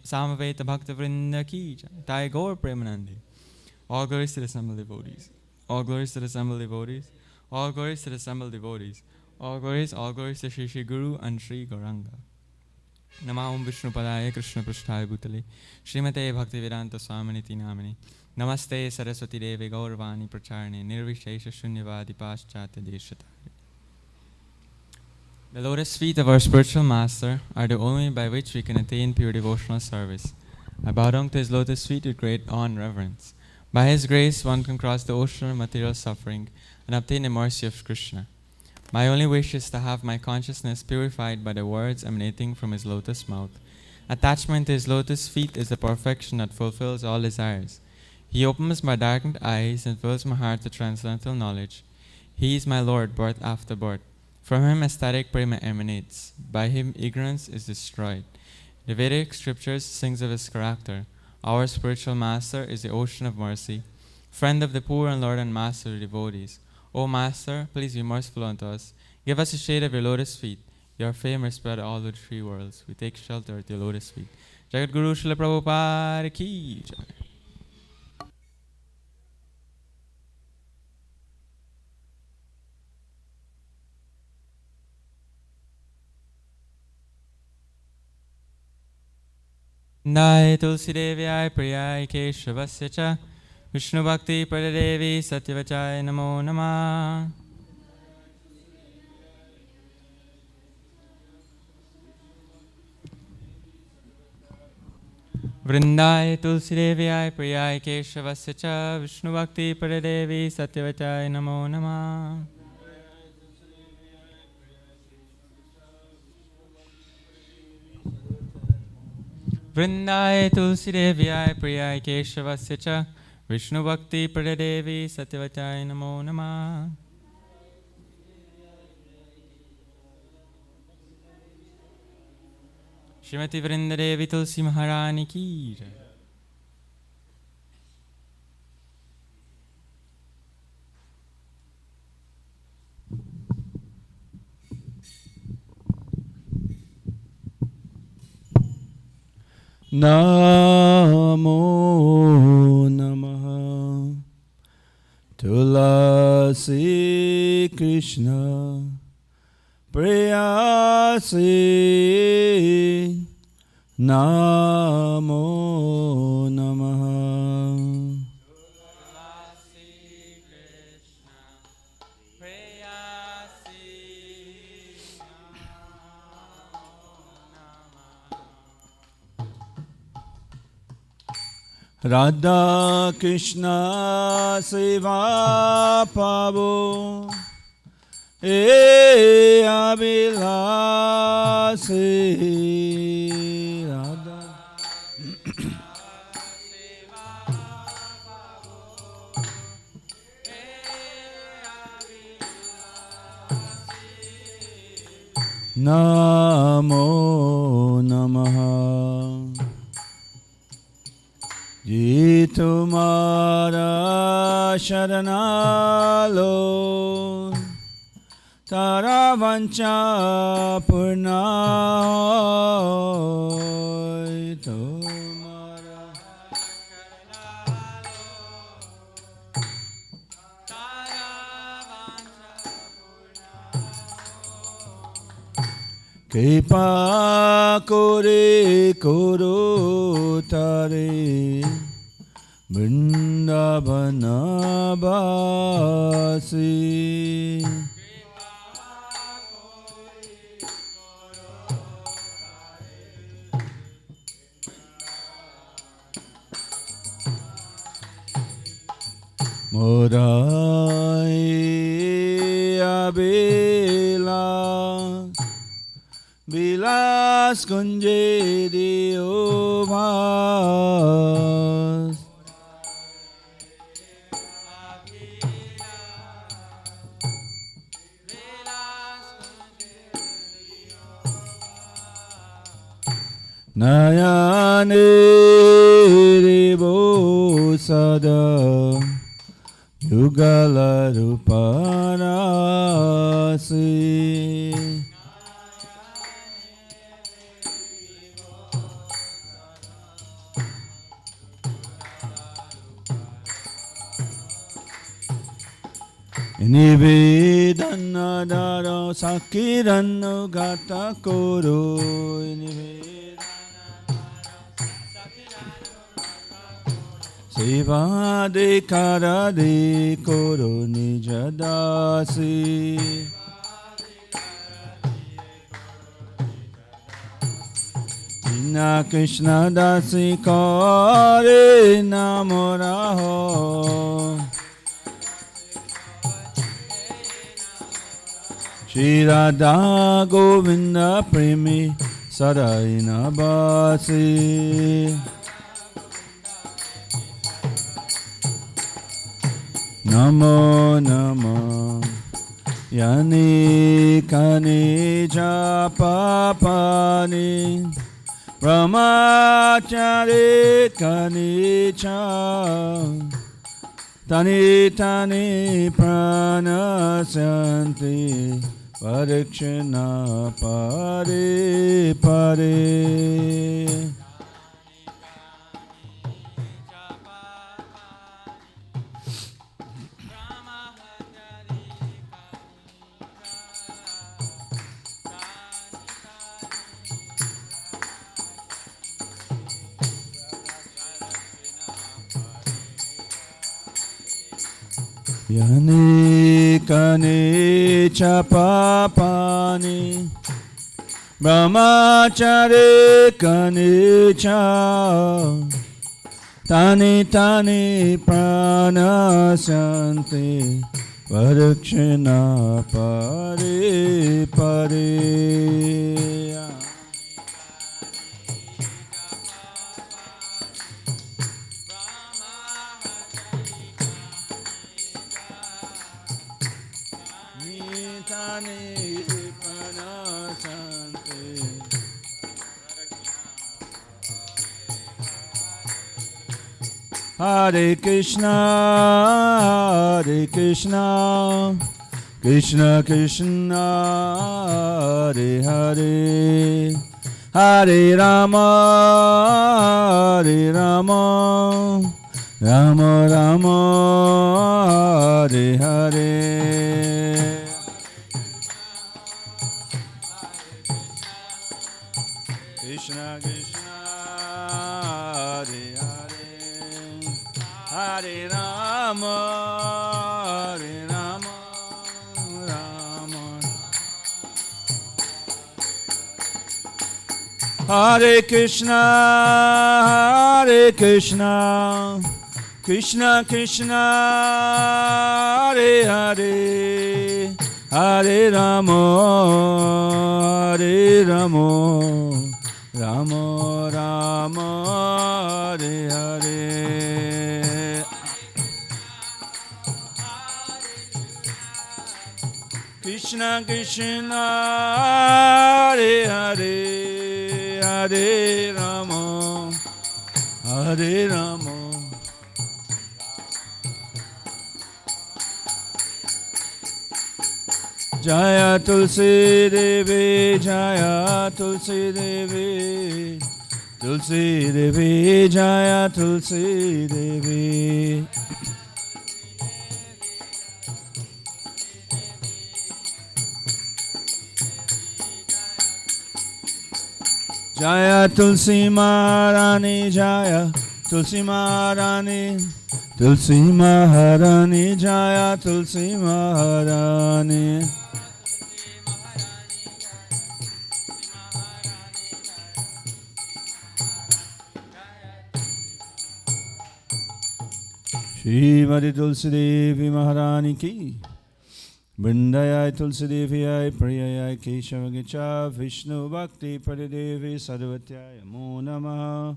Samaveta Bhakta Vrinda Ki Jai. Jai Gaur Premanandi. All glories to the assembled devotees. All glories to the assembled devotees. All glories to the assembled devotees. All glories to Shri Shri Guru and Shri Gauranga. Namah Vishnu Padaya Krishna Prasthaya Bhutale Srimate Bhaktivedanta Swaminiti Namini Namaste Saraswati Devi Gaurvani Pracharne Nirvishesha Shunyavadi Paschatya Deshatari. The lotus feet of our spiritual master are the only by which we can attain pure devotional service. I bow down to his lotus feet with great awe and reverence. By his grace, one can cross the ocean of material suffering and obtain the mercy of Krishna. My only wish is to have my consciousness purified by the words emanating from his lotus mouth. Attachment to his lotus feet is the perfection that fulfills all desires. He opens my darkened eyes and fills my heart with transcendental knowledge. He is my Lord, birth after birth. From him ecstatic prema emanates. By him ignorance is destroyed. The Vedic scriptures sings of his character. Our spiritual master is the ocean of mercy, friend of the poor and Lord and master of the devotees. O Master, please be merciful unto us. Give us the shade of your lotus feet. Your fame is spread all over the three worlds. We take shelter at your lotus feet. Jagat Guru Srila Prabhupada Ki Jai. Nai Tulsi Devi Ai Priyai Keshavasya Cha Vishnu Bhakti Pradadevi Satyavachai Namo Namah. Vrindai Tulsi Devi Ai Priyai Keshavasya Cha Vishnu Bhakti Pradadevi Satyavachai Namo Namah. Vrindai Tulsi Devi Ai Priyai Keshavasya Cha Vishnu Bhakti Pradadevi Satyavachai Namo Namah. Shrimati Vrindadevi Tulsi Maharani Ki Jai. Namo Namaha Tulasi Krishna Prayasi Namo Namaha Radha Krishna Seva Pavo E Abhilasi Radha Namo Namaha Ji tumhara sharanalo tara vancha purna hoy tumhara kripa kore koro tare Vrindavana Basi Morai Abilas Bilas Kunje Diovas Nayane Ribo Sada Yugala Ruparasi Nivedana daro sakirano gata koro. Seva de kara de koro nijadasi. Krishna Krishna dasi kare namoraho. Shri Radha Govinda Premi Saraina Basi. Namo Namo Yani Kani Japapani Brahmachari Kani Cha Tani Tani Pranasyanti Parikshana Pare Pare. Yani kani chapapani Brahmachari kani cha Tani tani pranasyanti Parikshana pare pare. Hare Krishna, Hare Krishna, Krishna Krishna, Hare Hare, Hare Rama, Hare Rama, Rama Rama, Hare Hare. Krishna Krishna, Hare Hare, Hare Rama, Hare Rama, Rama. Hare Krishna, Hare Krishna, Krishna Krishna, Hare Hare, Hare Rama, Hare Rama, Rama Rama, Hare Hare. Krishna Krishna, Hare Hare, Hare Rama, Hare Rama. Jaya Tulsi Devi, Jaya Tulsi Devi, Tulsi Devi, Jaya Tulsi Devi. Jaya Tulsi Maharani, Jaya Tulsi Maharani, Tulsi Maharani, Jaya Tulsi Maharani. Shrimati Tulsi Devi Maharani ki, Vrindayai Tulsi Devi Ai Priyayai Keshava Gicha Vishnu Bhakti Paridevi Sarvatyaya Mo Namaha.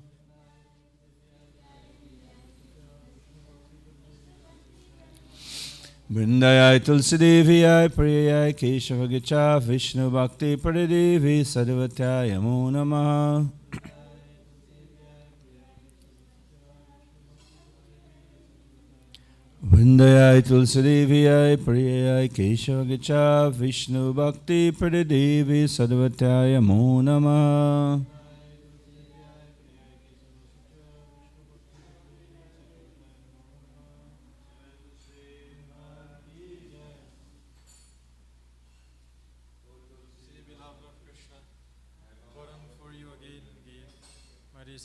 Vrindayai Tulsi Devi Ai Priyayai Keshava Gicha Vishnu Bhakti Paridevi Sarvatyaya Mo Namaha. Vrindayai Tulsi Devi Ai Priyayai Keshava Gicha Vishnu Bhakti Paridevi Sarvatyaya Mo Namaha.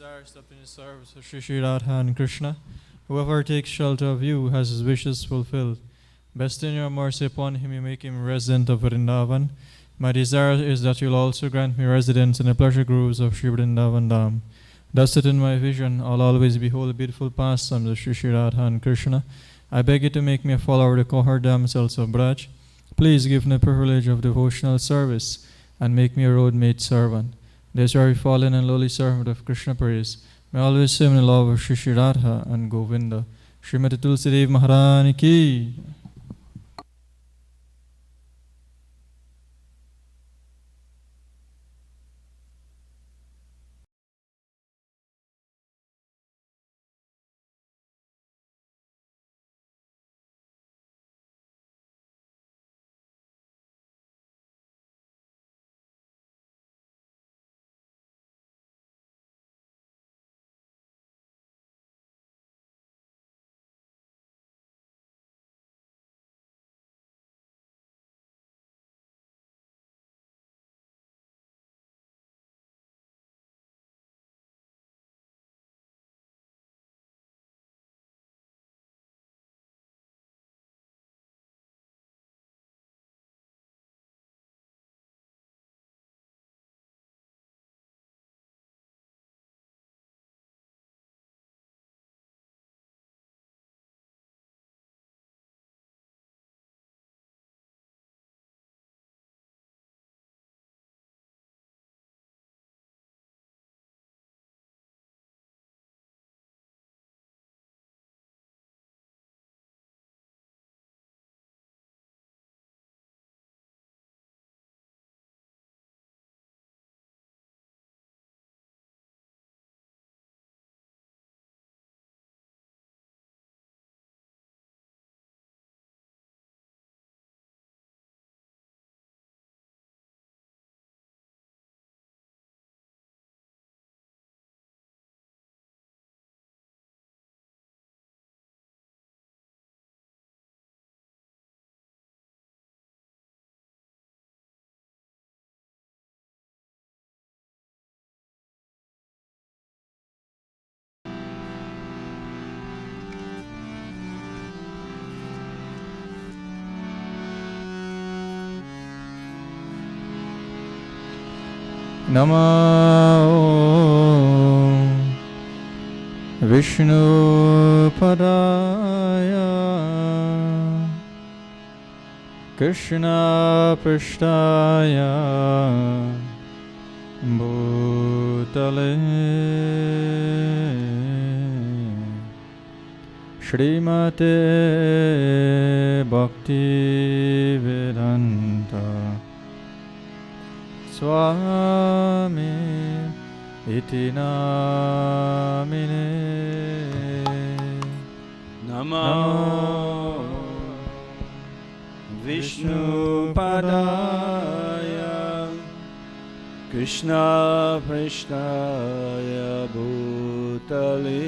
desires to obtain the service of Sri Sri Radha and Krishna. Whoever takes shelter of you has his wishes fulfilled. Best in your mercy upon him, you make him resident of Vrindavan. My desire is that you'll also grant me residence in the pleasure groves of Sri Vrindavan Dham. Thus that in my vision I'll always behold the beautiful pastimes of Sri Sri Radha and Krishna. I beg you to make me a follower of the cohort damsels of Braj. Please give me the privilege of devotional service and make me a road-made servant. This very fallen and lowly servant of Krishna praise may always swim in the love of Sri Sri Radha and Govinda. Srimati Tulsi Devi Maharani ki. Namo Vishnu Padaya Krishna Prishtaya Bhutale Srimate Bhakti Vedanta Swami iti namine. Namo Vishnu Padaya Krishna Prishtaya Bhutale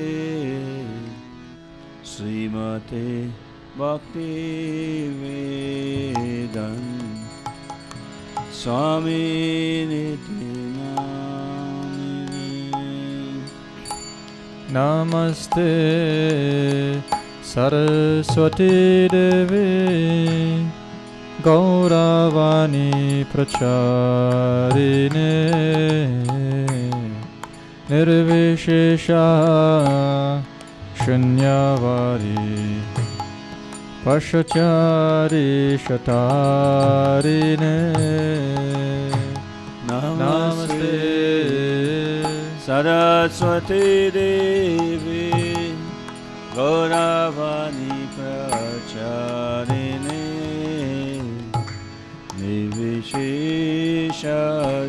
Srimate Bhakti Vedanta Swami niti namine. Namaste Saraswati Devi Gauravani Pracharine Nirvishesha Shunyavadi Pashachari Shatarine. Namaste Saraswati Devi Gauravani Pracharine Nirvishesha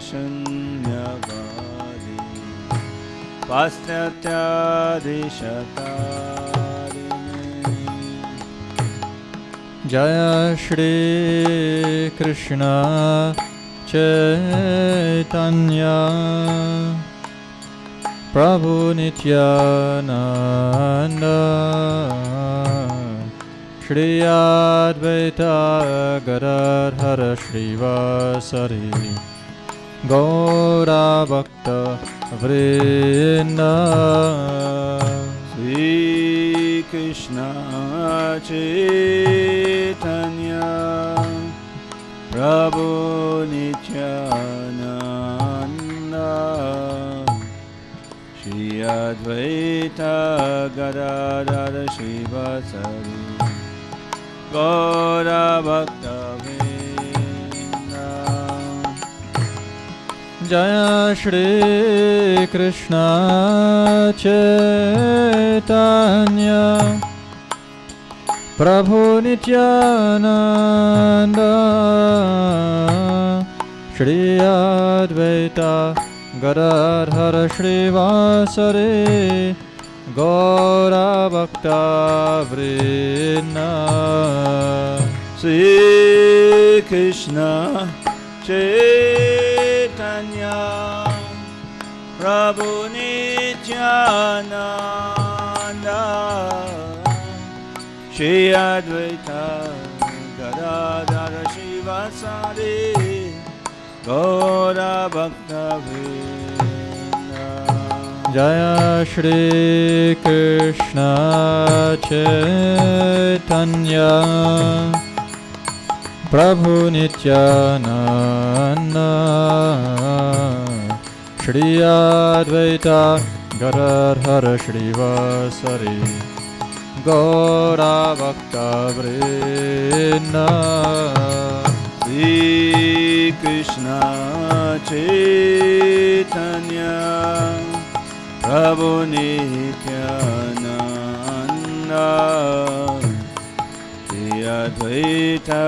Shunyavadi Pastatyadi Shatarine. Jaya Shri Krishna Chaitanya Prabhu Nityananda Shri Advaita Gadadhara Srivasari Gaura Bhakta Vrindavan. Sri Krishna Chaitanya Prabhu Nityananda Shri Advaita Gadadhara Shivasari Gaura Bhakta Vrinda. Jaya Shri Krishna Chaitanya Prabhu Nityananda Shri Advaita Gadadhara Shrivasari Gaura Bhakta Vrinda. Sri Krishna Chaitanya Prabhu Nityananda Shri Advaita Gadadhara Shivasari Gaura Bhakta Vrinda. Jaya Shri Krishna Chaitanya Prabhu Nityananda Shri Advaita Gadadhara Shrivasari Gaura Bhakta Vrinda. Sri Krishna Chaitanya Prabhu Nityananda Shri Advaita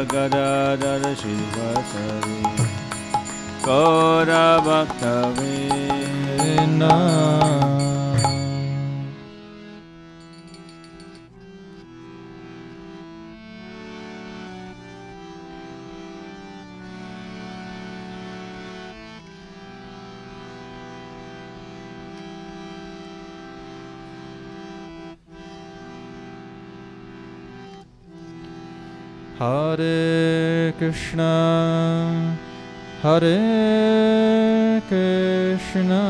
Gadadhara Shivasari Gaura Bhakta Vrinda. Hare Krishna, Hare Krishna,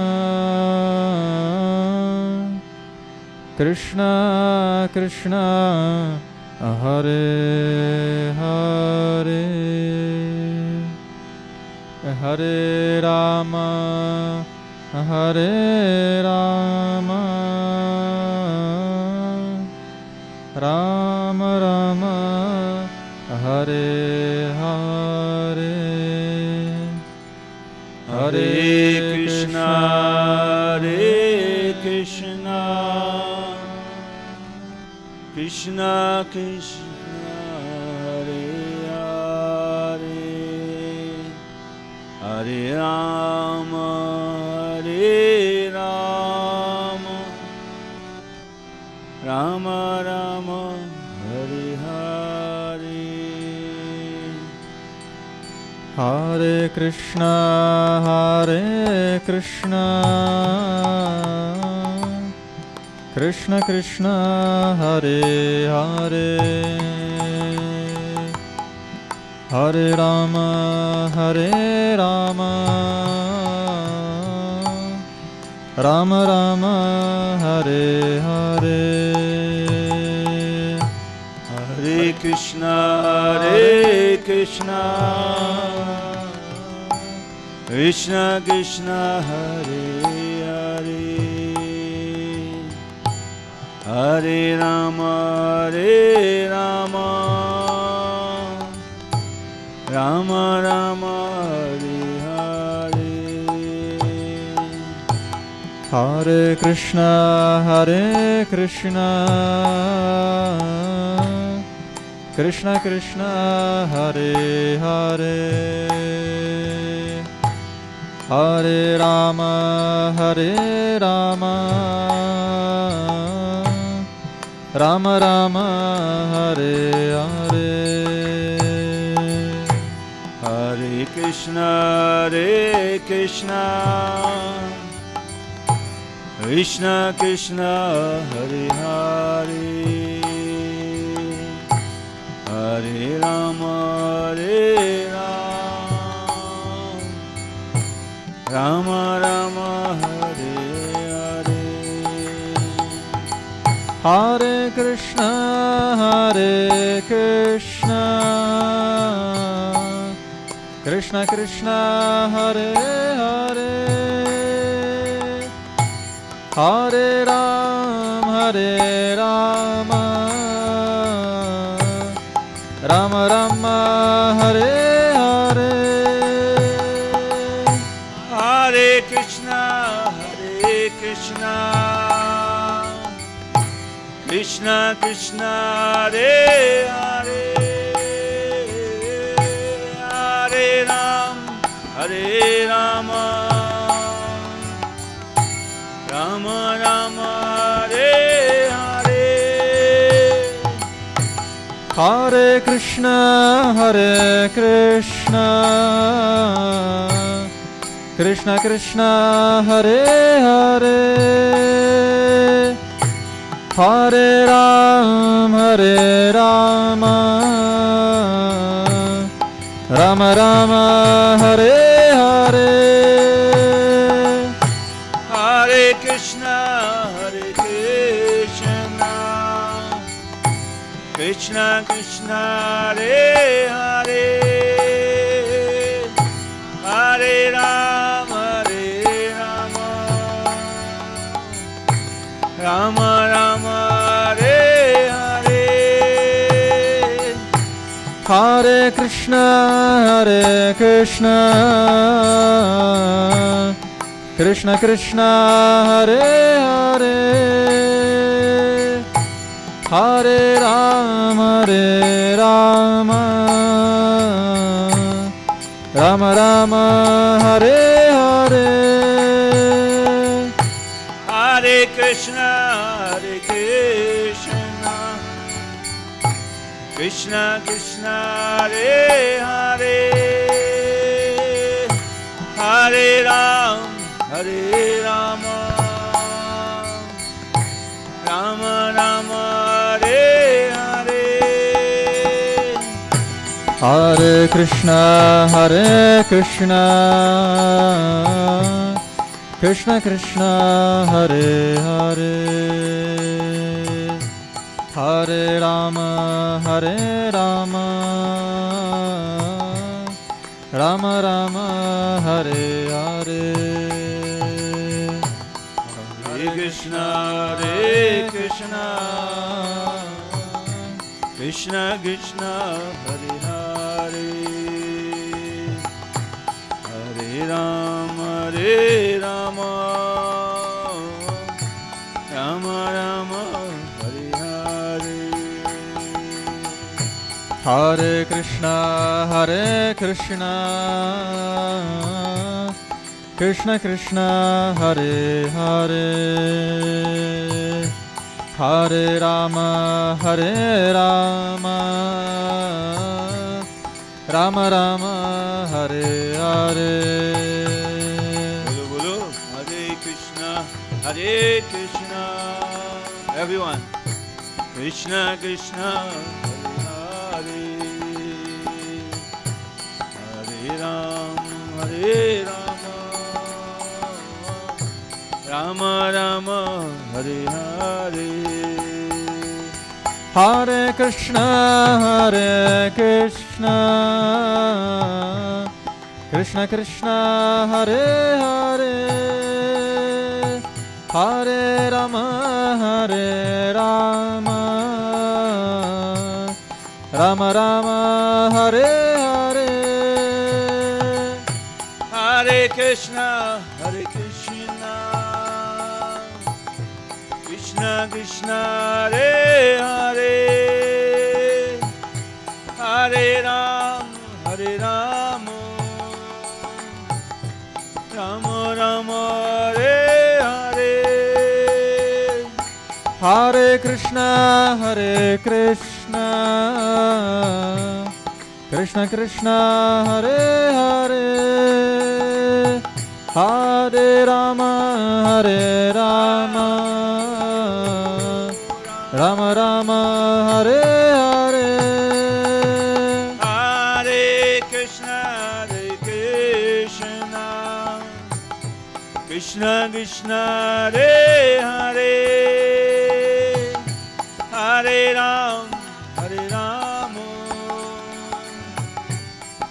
Krishna Krishna, Hare Hare, Hare Rama, Hare Rama, Rama Rama, Hare Hare, Hare Krishna, Hare Krishna, Krishna Krishna, Hare Hare, Hare Rama, Hare Rama, Rama Rama, Hare Hare. Hare Krishna, Hare Krishna, Krishna Krishna, Hare Hare, Hare Rama, Hare Rama, Rama Rama, Hare Hare. Hare Krishna, Hare Krishna, Krishna Krishna, Hare Hare, Hare Rama, Hare Rama, Rama Rama, Hare Hare. Hare Krishna, Hare Krishna, Krishna Krishna, Hare Hare, Hare Rama, Hare Rama, Rama Rama, Hare Hare. Hare Krishna, Hare Krishna, Krishna Krishna, Hare Hare, Hare Rama, Hare Rama, Rama Rama, Hare Hare Krishna, Krishna Krishna, Hare Hare, Hare Rama, Rama Rama, Hare Hare. Hare Krishna, Krishna Krishna, Hare Hare, Hare Rama, Rama Rama, Hare Hare. Hare Krishna, Krishna Krishna, Hare Hare, Hare Rama, Rama Rama, Hare Hare. Hare Krishna, Krishna Krishna, Hare Hare, Hare Rama, Rama Rama, Hare Hare. Hare Krishna, Krishna Krishna, Hare Hare, Hare Rama, Rama Rama, Hare Hare. Hare Krishna, Krishna Krishna, Hare Hare, Hare Rama, Rama Rama, Hare Hare. Hare Krishna, Krishna Krishna, Hare Hare, Hare Rama, Rama Rama, Hare Hare. Hare Krishna, Krishna Krishna, Hare Hare, Hare Rama, Rama Rama, Hare Hare. Hare Krishna, Krishna Krishna, Hare Hare, Hare Rama, Rama Rama, Hare Hare. Bolo bolo, Hare Krishna, everyone. Krishna Krishna, Hare Hare, Hare Rama, Rama Rama, Hare Hare. Hare Krishna, Krishna Krishna, Hare Hare, Hare Rama, Rama Rama, Hare Hare. Hare Krishna, Krishna Krishna, Hare Hare, Hare Rama, Rama Rama, Hare Hare. Hare Krishna, Krishna Krishna, Hare Hare, Hare Rama, Rama Rama, Hare Hare. Hare Krishna, Krishna Krishna, Hare Hare, Hare Ram,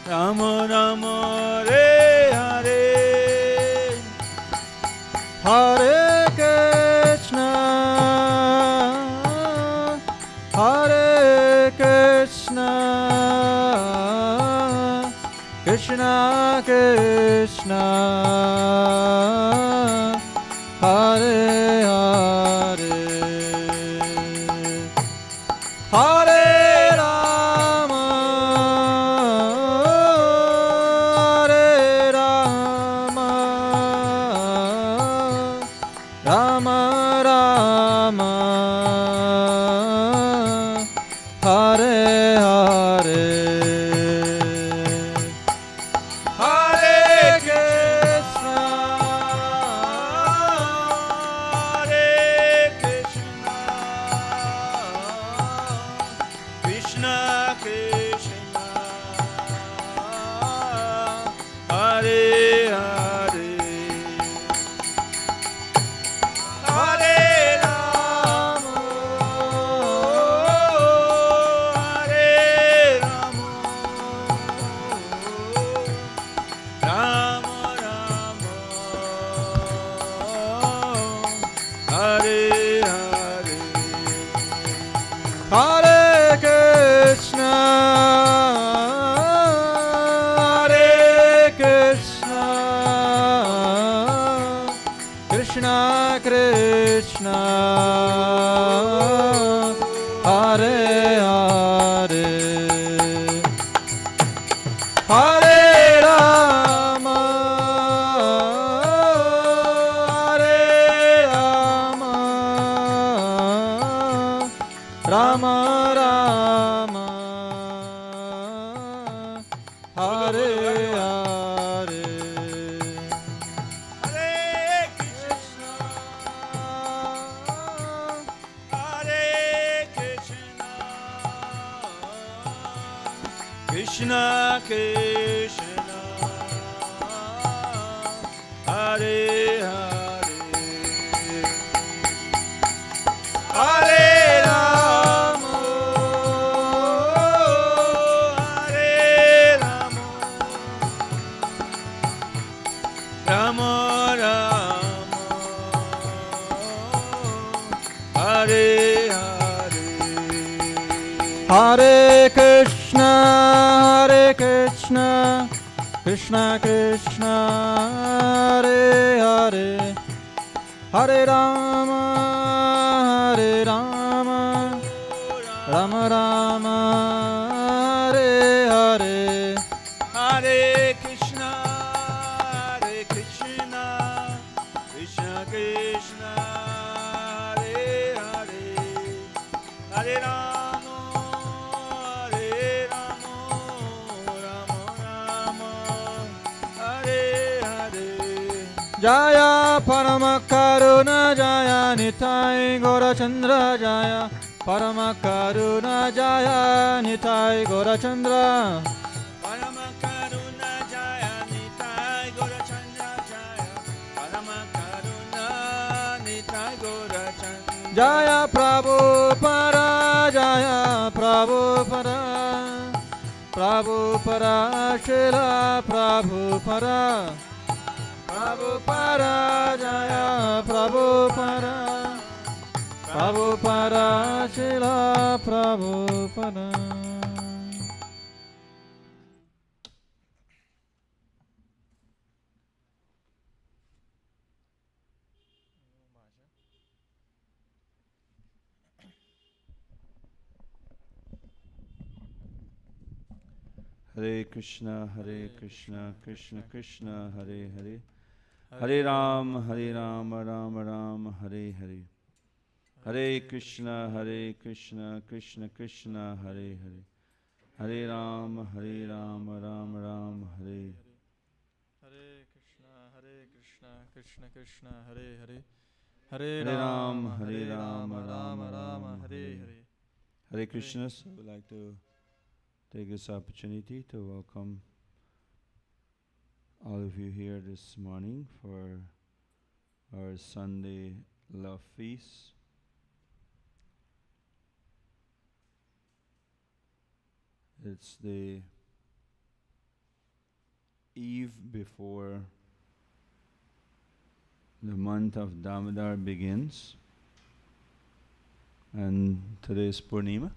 Rama Rama, Hare Hare, Hare Krishna, Hare Krishna, Krishna Krishna, Hare Hare, Hare Rama, Hare Rama, Rama Rama, Hare Hare, Hare Krishna, Hare Krishna, Krishna Krishna, Hare Hare, Hare Rama, Hare Rama, Rama Rama, Hare Hare, Hare Krishna, Hare Krishna, Krishna Krishna, Hare Hare, Hare Rama, Hare Rama, Rama Rama, Hare Hare, Hare Krishna, Hare Krishna, Krishna Krishna, Hare Hare, Hare Rama, Hare Rama, Rama Rama, Hare Hare, Hare Krishna, Hare Krishna, Krishna Krishna, Hare Hare, Hare Rama, Hare Rama, Rama Rama, Hare Hare, Hare Krishna, Hare Krishna, Krishna Krishna, Hare Hare, Hare Rama, Hare Rama, Rama Rama, Hare Hare. Jaya Paramakaruna Jaya Nitai Gaurachandra Jaya Paramakaruna Jaya Nitai Gaurachandra Parama Karuna Jaya Nitai Gaurachandra Jaya Parama Karuna Nitai Gaurachandra Jaya Prabhupada Jaya Prabhupada Prabhupada Srila Prabhupada Prabhupada Jaya Prabhupada Prabhupada Srila Prabhupada. Hare Krishna, Krishna Krishna, Hare Hare, Hare Ram, Rama Rama, Hare Hare, Hare Krishna, Krishna Krishna, Hare Hare, Hare Ram, Rama Rama, Hare Hare Krishna, Krishna Krishna, Hare Hare, Hare Hare Ram, Rama Rama Rama, Hare Hare. Hare Krishna. So I would like to take this opportunity to welcome all of you here this morning for our Sunday Love Feast. It's the eve before the month of Damodar begins, and today is Purnima.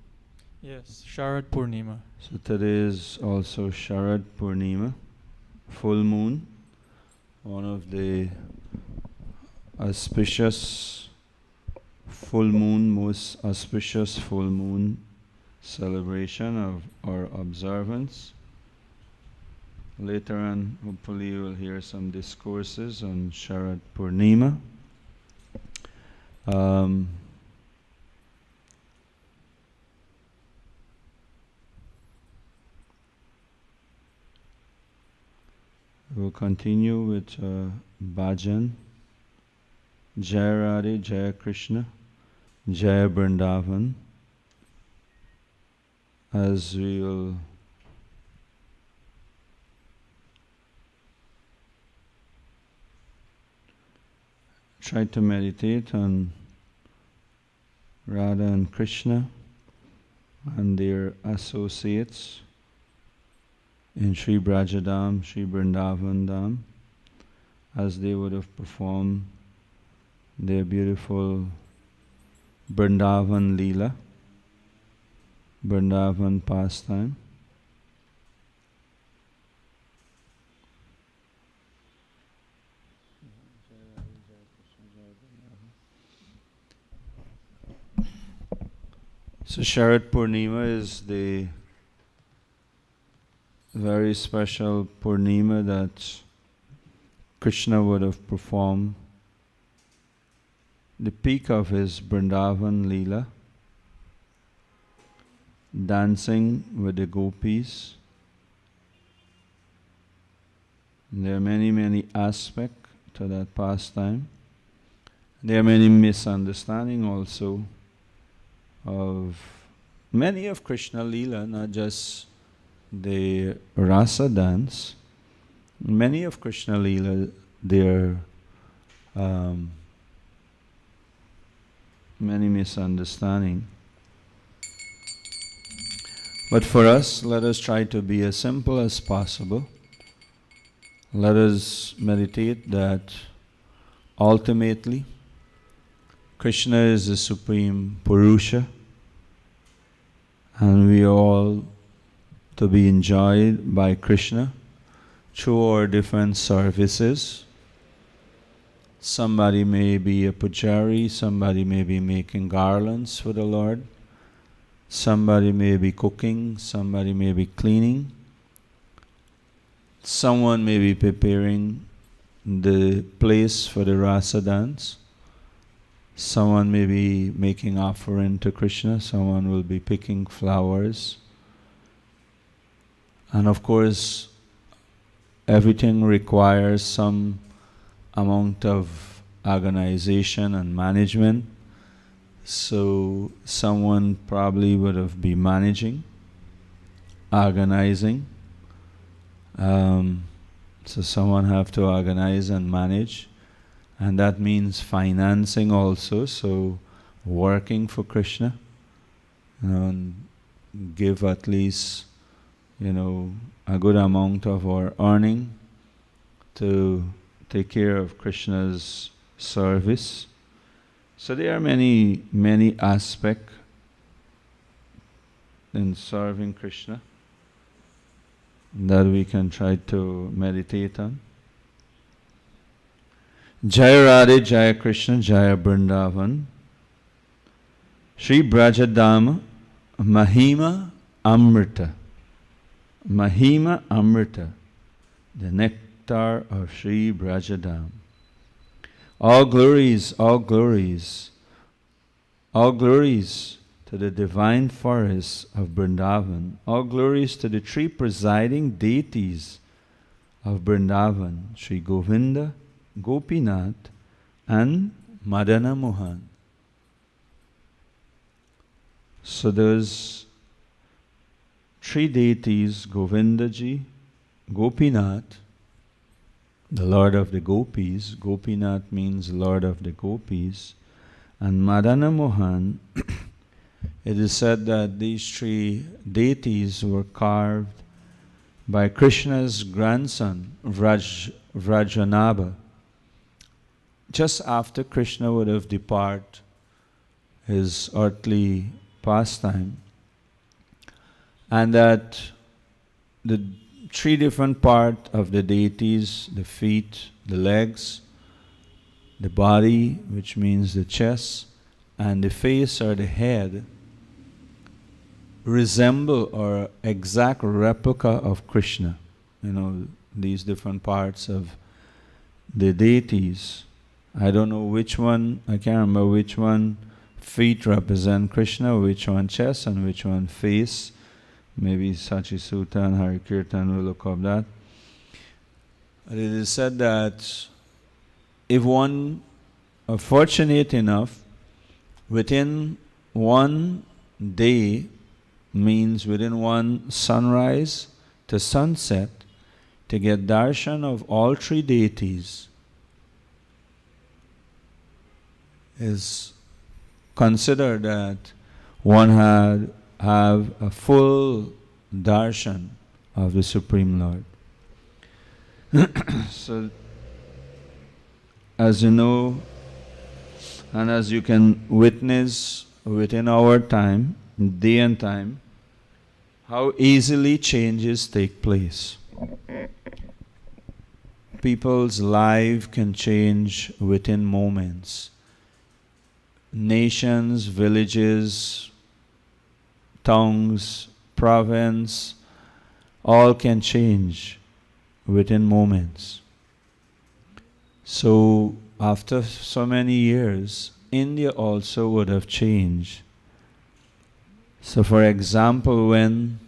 Yes, Sharad Purnima. So today is also Sharad Purnima, full moon, one of the auspicious full moon, most auspicious full moon celebration of our observance. Later on, hopefully you will hear some discourses on Sharad Purnima. We'll continue with Bhajan. Jai Radhe, Jai Krishna, Jai Vrindavan. As we will try to meditate on Radha and Krishna and their associates in Sri Brajadam, Sri Vrindavan Dham, as they would have performed their beautiful Vrindavan Leela, Vrindavan pastime. So Sharad Purnima is the very special Purnima that Krishna would have performed the peak of his Vrindavan Leela, dancing with the gopis. And there are many aspects to that pastime. There are many misunderstandings also of many of Krishna Leela, not just the rasa dance. Many of Krishna Leela, there are many misunderstandings. But for us, let us try to be as simple as possible. Let us meditate that ultimately Krishna is the Supreme Purusha, and we are all to be enjoyed by Krishna through our different services. Somebody may be a pujari, somebody may be making garlands for the Lord, somebody may be cooking, somebody may be cleaning, someone may be preparing the place for the rasa dance, someone may be making offering to Krishna, someone will be picking flowers. And of course, everything requires some amount of organization and management. So someone probably would have been managing, organizing. So someone have to organize and manage. And that means financing also. So working for Krishna, and give at least, a good amount of our earning to take care of Krishna's service. So there are many aspects in serving Krishna that we can try to meditate on. Jai Radhe, Jai Krishna, Jai Vrindavan. Sri Brajadama, Mahima Amrita. Mahima Amrita, the nectar of Sri Brajadam. All glories, all glories, all glories to the divine forests of Vrindavan. All glories to the three presiding deities of Vrindavan, Sri Govinda, Gopinath, and Madana Mohan. So there's three deities, Govindaji, Gopinath, the Lord of the Gopis. Gopinath means Lord of the Gopis. And Madana Mohan It is said that these three deities were carved by Krishna's grandson, Vrajanabha, just after Krishna would have departed his earthly pastime, and that the three different parts of the deities, the feet, the legs, the body, which means the chest, and the face or the head, resemble or exact replica of Krishna. You know, these different parts of the deities. I don't know which one, I can't remember which one feet represent Krishna, which one chest, and which one face. Maybe Sachi Sutta and Hari Kirtan will look up that. But it is said that if one are fortunate enough, within one day, means within one sunrise to sunset, to get darshan of all three deities, is considered that one have a full darshan of the Supreme Lord. So, as you know, and as you can witness within our time, day and time, how easily changes take place. People's life can change within moments. Nations, villages, towns, province, all can change within moments. So after so many years, India also would have changed. So for example, when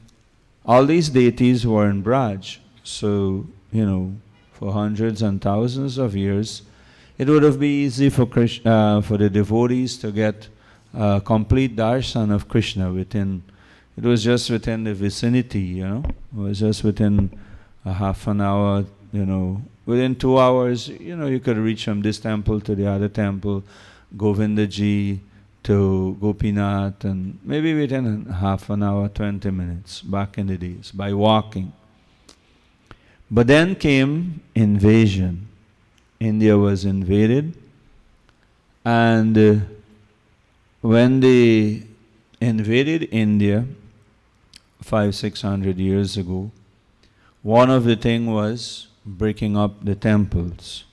all these deities were in Braj, so, you know, for hundreds and thousands of years, it would have been easy for the devotees to get complete darshan of Krishna within, it was just within the vicinity, you know, it was just within a half an hour, you know, within 2 hours, you know, you could reach from this temple to the other temple, Govindaji to Gopinath, and maybe within half an hour, 20 minutes, back in the days, by walking. But then came invasion. India was invaded, and when they invaded India 500-600 years ago, one of the things was breaking up the temples,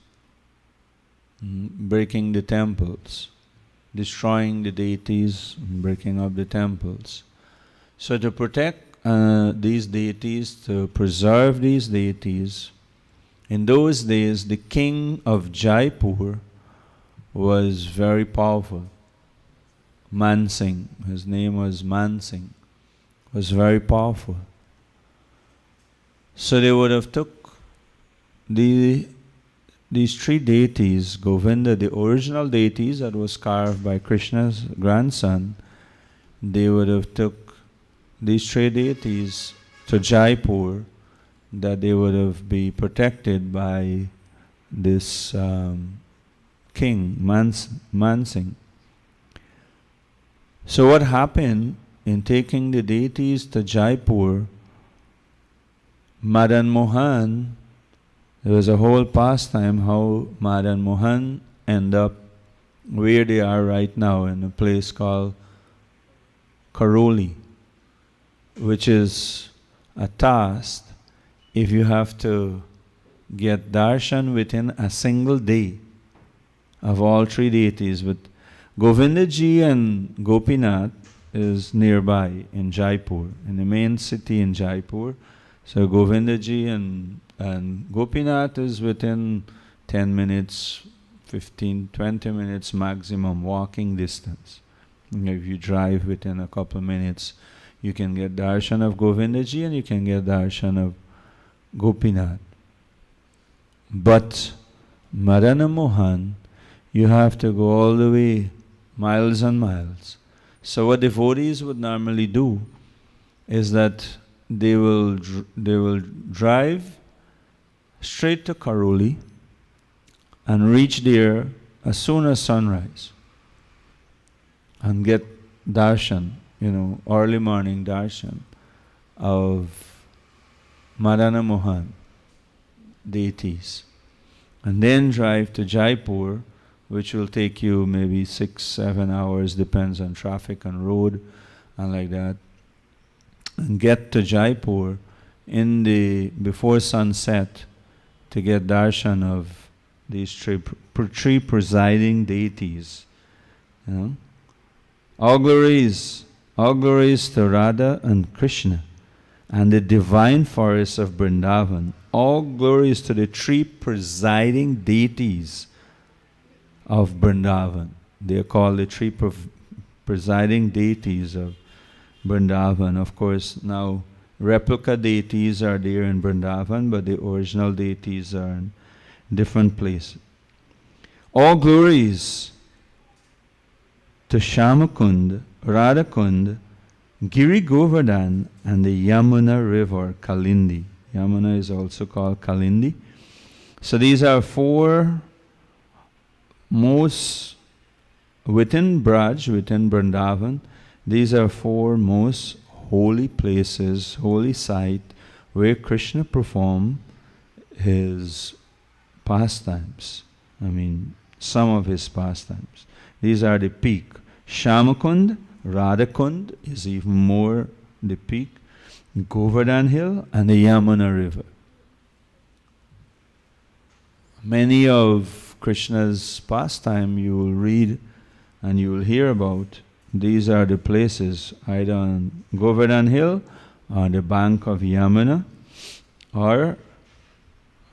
breaking the temples, destroying the deities, breaking up the temples. So to protect these deities, to preserve these deities, in those days the king of Jaipur was very powerful. Mansingh, his name was Mansingh, was very powerful. So they would have took these three deities, Govinda, the original deities that was carved by Krishna's grandson, they would have took these three deities to Jaipur, that they would have been protected by this king, Mansingh. So what happened in taking the deities to Jaipur, Madan Mohan, there was a whole pastime how Madan Mohan ended up where they are right now in a place called Karoli, which is a task if you have to get darshan within a single day of all three deities. But Govindaji and Gopinath is nearby in Jaipur, in the main city in Jaipur. So Govindaji and Gopinath is within 10 minutes, 15, 20 minutes maximum walking distance. If you drive within a couple minutes, you can get darshan of Govindaji and you can get darshan of Gopinath. But Madana Mohan, you have to go all the way, miles and miles. So what devotees would normally do is that they will drive straight to Karoli and reach there as soon as sunrise and get darshan early morning darshan of Madana Mohan deities. And then drive to Jaipur, which will take you maybe 6-7 hours, depends on traffic and road and like that. And get to Jaipur before sunset to get darshan of these three presiding deities. All glories to Radha and Krishna and the divine forests of Vrindavan. All glories to the three presiding deities of Vrindavan. They are called the three presiding deities of Vrindavan. Of course, now replica deities are there in Vrindavan, but the original deities are in different places. All glories to Shamakund, Radhakund, Giri Govardhan, and the Yamuna river, Kalindi. Yamuna is also called Kalindi. So these are four most, within Braj, within Vrindavan, these are four most holy places, holy site, where Krishna performed his pastimes. Some of his pastimes. These are the peak. Shamakund, Radhakund is even more the peak, Govardhan Hill, and the Yamuna River. Many of Krishna's pastime you will read and you will hear about. These are the places, either on Govardhan Hill, on the bank of Yamuna, or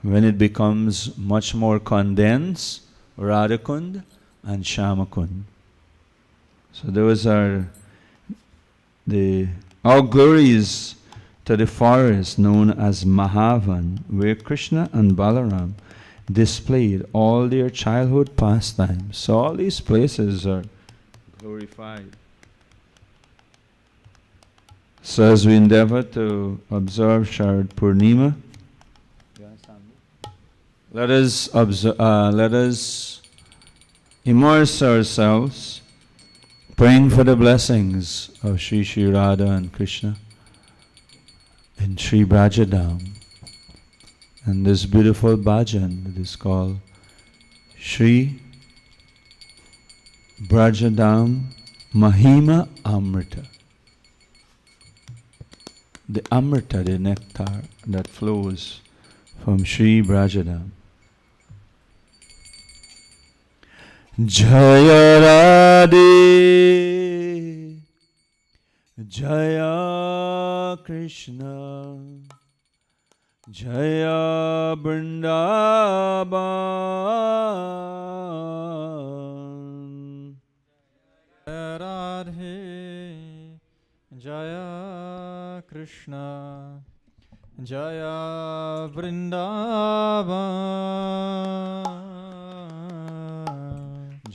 when it becomes much more condensed, Radhakund and Shamakund. So those are all glories to the forest known as Mahavan, where Krishna and Balaram displayed all their childhood pastimes. So all these places are glorified. So as we endeavor to observe Sharad Purnima, let us immerse ourselves praying for the blessings of Sri Radha and Krishna in Sri Brajadam. And this beautiful bhajan that is called Sri Brajadam Mahima Amrita. The Amrita, the nectar that flows from Sri Brajadam. Jaya Radhe, Jaya Krishna, Jaya Vrindavan. Jaya Radhe, Jaya Krishna, Jaya Vrindavan.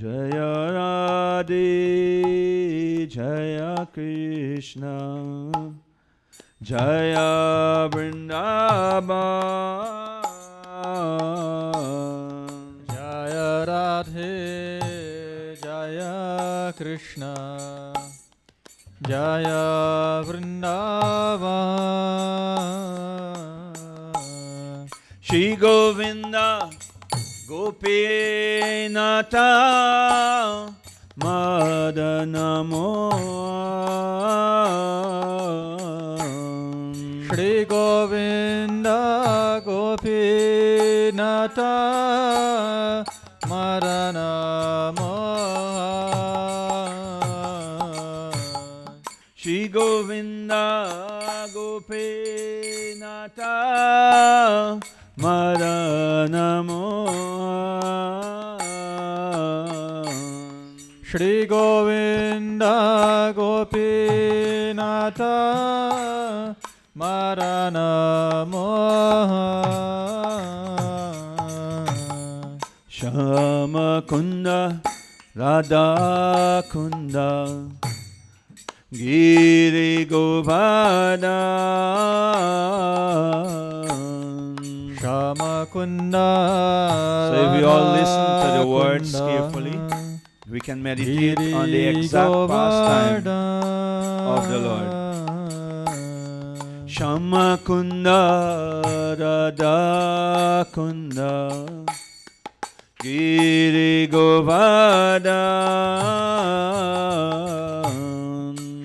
Jaya Radhe, Jaya Krishna, Jaya Vrindavan. Jaya Radhe, Jaya Krishna, Jaya Vrindavan. Shri Govinda Gopinata Madana Mohan. Shri Govinda Gopinata Madana Mohan. Shri Govinda Gopinata Madana Mohan. Shri Govinda Gopinata Madana Mohan. Shama Kunda Radha Kunda Giri Govardhan. Shama Kunda. So if we all listen to the words carefully, we can meditate on the exact pastime the Lord. Shama Kunda Radha Kunda Giri Govardhan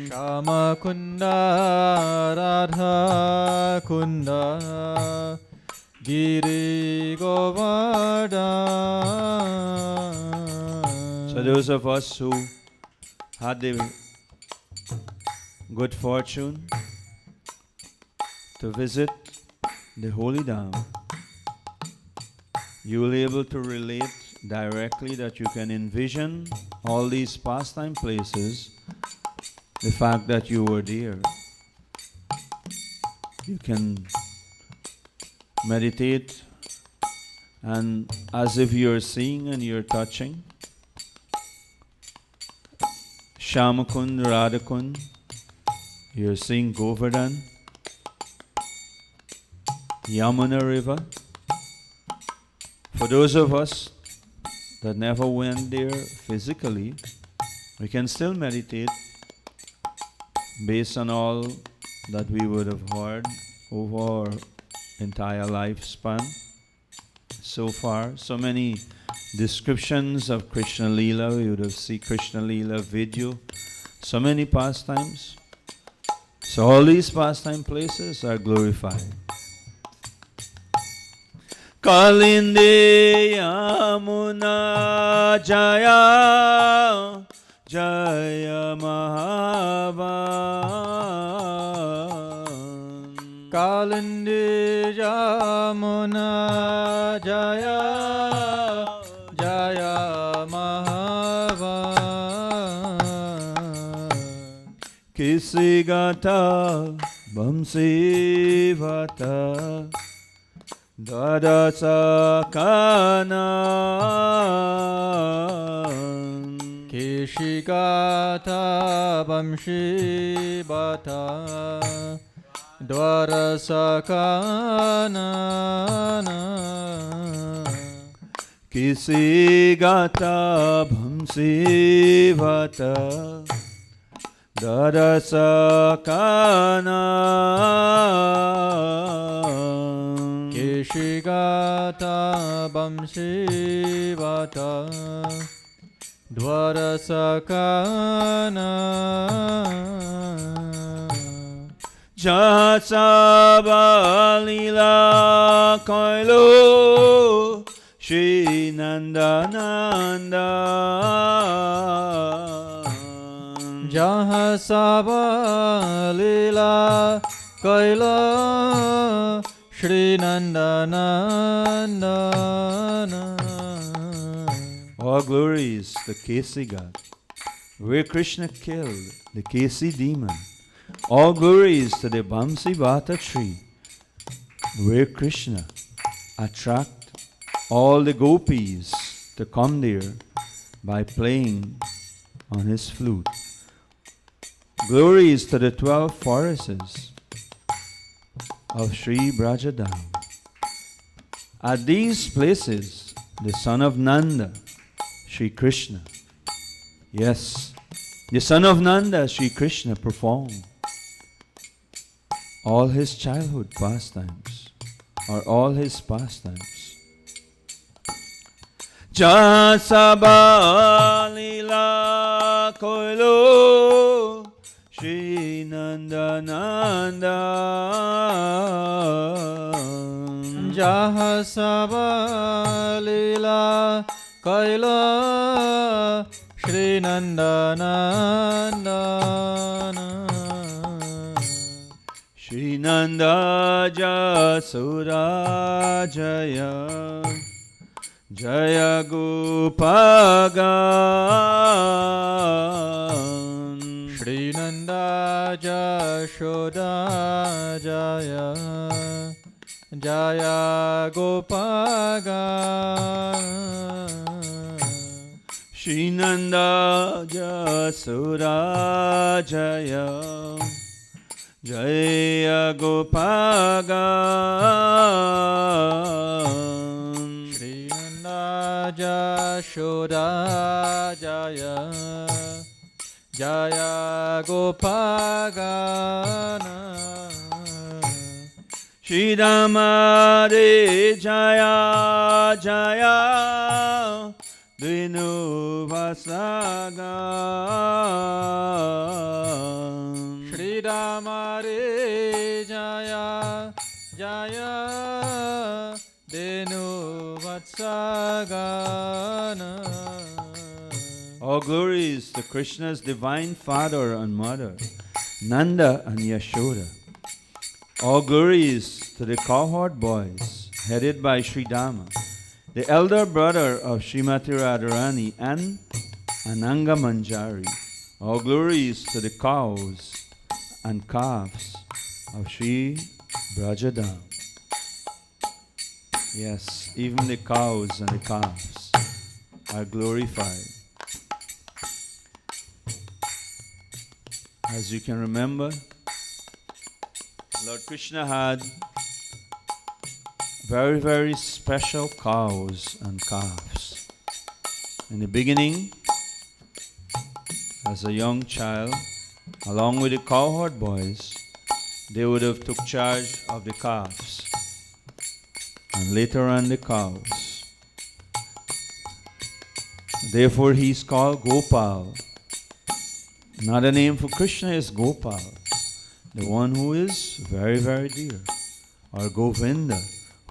Shama Kunda Radha Kunda Giri Govardhan. So those of us who had the good fortune to visit the Holy Dham, you will be able to relate directly that you can envision all these pastime places, the fact that you were there. You can meditate and as if you're seeing and you're touching. Shamakund, Radhakund, you're seeing Govardhan, Yamuna River. For those of us that never went there physically, we can still meditate based on all that we would have heard over our entire lifespan so far. So many descriptions of Krishna Leela, we would have seen Krishna Leela video, so many pastimes. So all these pastime places are glorified. Kalinde Yamuna Jaya Jaya Mahavan Kalindi Yamuna Jaya Jaya Mahavan Kisi Gata Bamsi Vata Dada Sakanan Kishigata Bamshi Bata Dwara Sakanana Kisi Gata Bhamsi Vata Dada Sakanan Kishigata Bamshi Bata Dwara Sakana Jasabalila Kailo Shri Nandananda Jahasaba Lila Kaila Shri Nandananda. All glories to Kesi God, where Krishna killed the Kesi demon. All glories to the Bamsi Bata tree, where Krishna attract all the gopis to come there by playing on his flute. Glories to the 12 forests of Sri Brajadam. At these places, the son of Nanda, Sri Krishna, yes, the son of Nanda, Sri Krishna, performed all his childhood pastimes, or all his pastimes. Jasaba lila koilo Shri Nanda Nanda Jahasaba Lila Kaila Shri Nandananda Shri Nanda Jasura Jaya Jaya Gopagan Shri Nanda Jashoda Jaya Jaya Gopagan Shri Nanda Jasura Jaya Jaya Gopagan Shri Nanda Jashoda Jaya Jaya Gopagana. Shri Damade Jaya Jaya Dvinu Vasagan. Shri Damare Jaya Jaya Denu Vatsagana. All glories to Krishna's divine father and mother, Nanda and Yashoda. All glories to the cohort boys, headed by Sri Dama, the elder brother of Srimati Radharani and Ananga Manjari. All glories to the cows and calves of Sri Brajadam. Yes, even the cows and the calves are glorified. As you can remember, Lord Krishna had very, very special cows and calves. In the beginning, as a young child, along with the cohort boys, they would have took charge of the calves, and later on the cows. Therefore he is called Gopal. Another name for Krishna is Gopal, the one who is very, very dear. Or Govinda,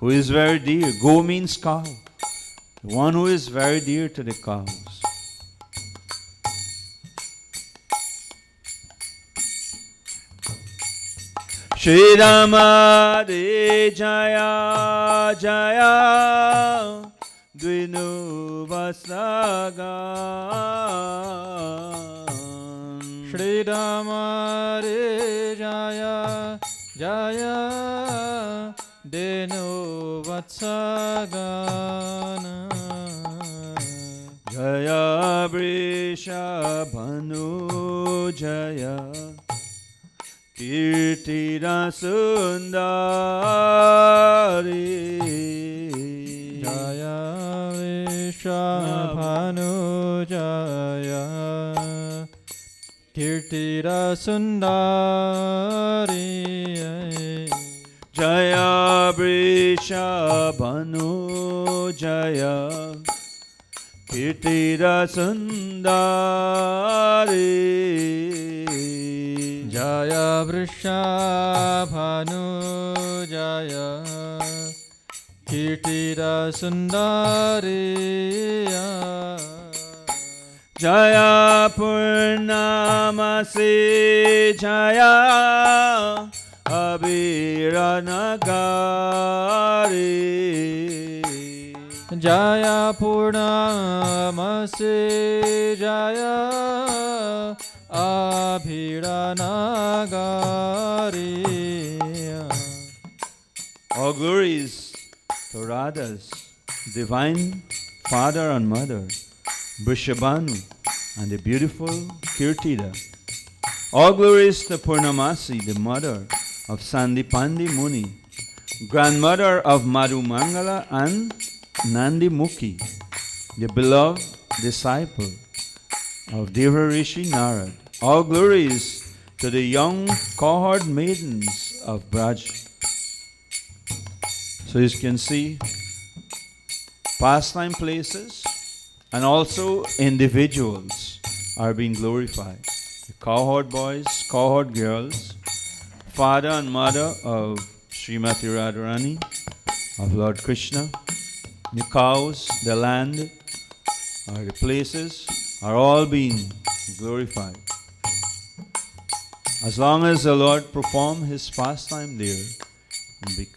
who is very dear. Go means cow. The one who is very dear to the cows. Shri Rama De Jaya Jaya Dvinu Vasagan. Shri Damare Jaya Jaya Denu Vatsagana. Jaya Vrisha Bhanu Jaya Kirtira Sundari. Jaya Vishabhanu Jaya Kirtira Sundari. Jaya Vrisha Bhanu Jaya Kirtira Sundari. Jaya Vrishabhanu Jaya Kirtira Sundari. Jaya Purnamasi Jaya Abhiranagari. Jaya Purnamasi Jaya Abhiranagari. All glories to Radha's divine father and mother, Vrishabhanu, and the beautiful Kirtida. All glories to Purnamasi, the mother of Sandipandi Muni, grandmother of Madhu Mangala and Nandi Mukhi, the beloved disciple of Devarishi Narad. All glories to the young cohort maidens of Braj. So you can see pastime places and also individuals are being glorified. The cohort boys, cohort girls, father and mother of Srimati Radharani, of Lord Krishna, the cows, the land, or the places are all being glorified. As long as the Lord performed his pastime there, it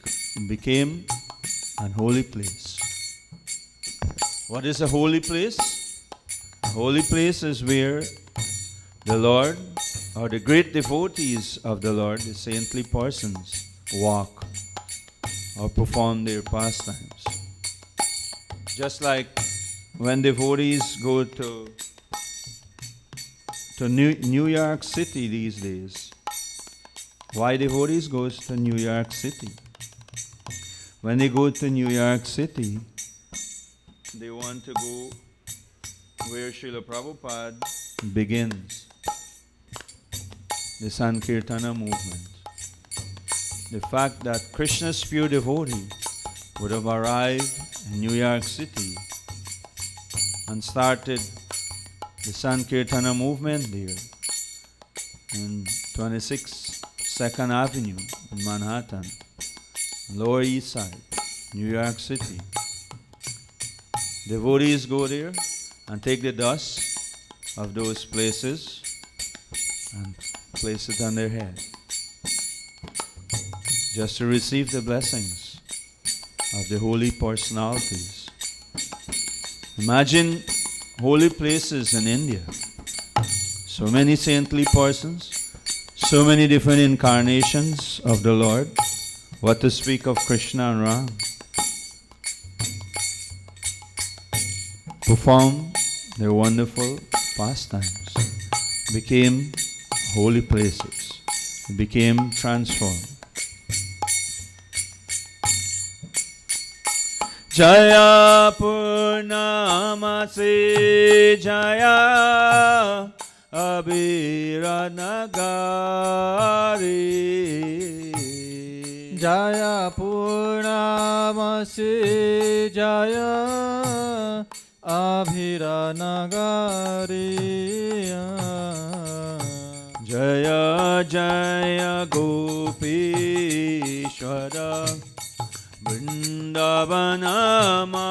became an holy place. What is a holy place? A holy place is where the Lord, or the great devotees of the Lord, the saintly persons, walk or perform their pastimes. Just like when devotees go to New York City these days. Why devotees go to New York City? When they go to New York City, they want to go where Srila Prabhupada begins. the Sankirtana movement. The fact that Krishna's pure devotee would have arrived in New York City and started the Sankirtana movement there in 26 2nd Avenue in Manhattan, Lower East Side, New York City. Devotees go there and take the dust of those places and place it on their head, just to receive the blessings of the holy personalities. Imagine holy places in India. So many saintly persons, so many different incarnations of the Lord. What to speak of Krishna and Ram? Perform their wonderful pastimes, became holy places, became transformed. Jaya Purnamasi Jaya Abhira Nagari Jaya Purnamasi Jaya Abhira Nagari Jaya Jaya Gopishwara Vrindavanama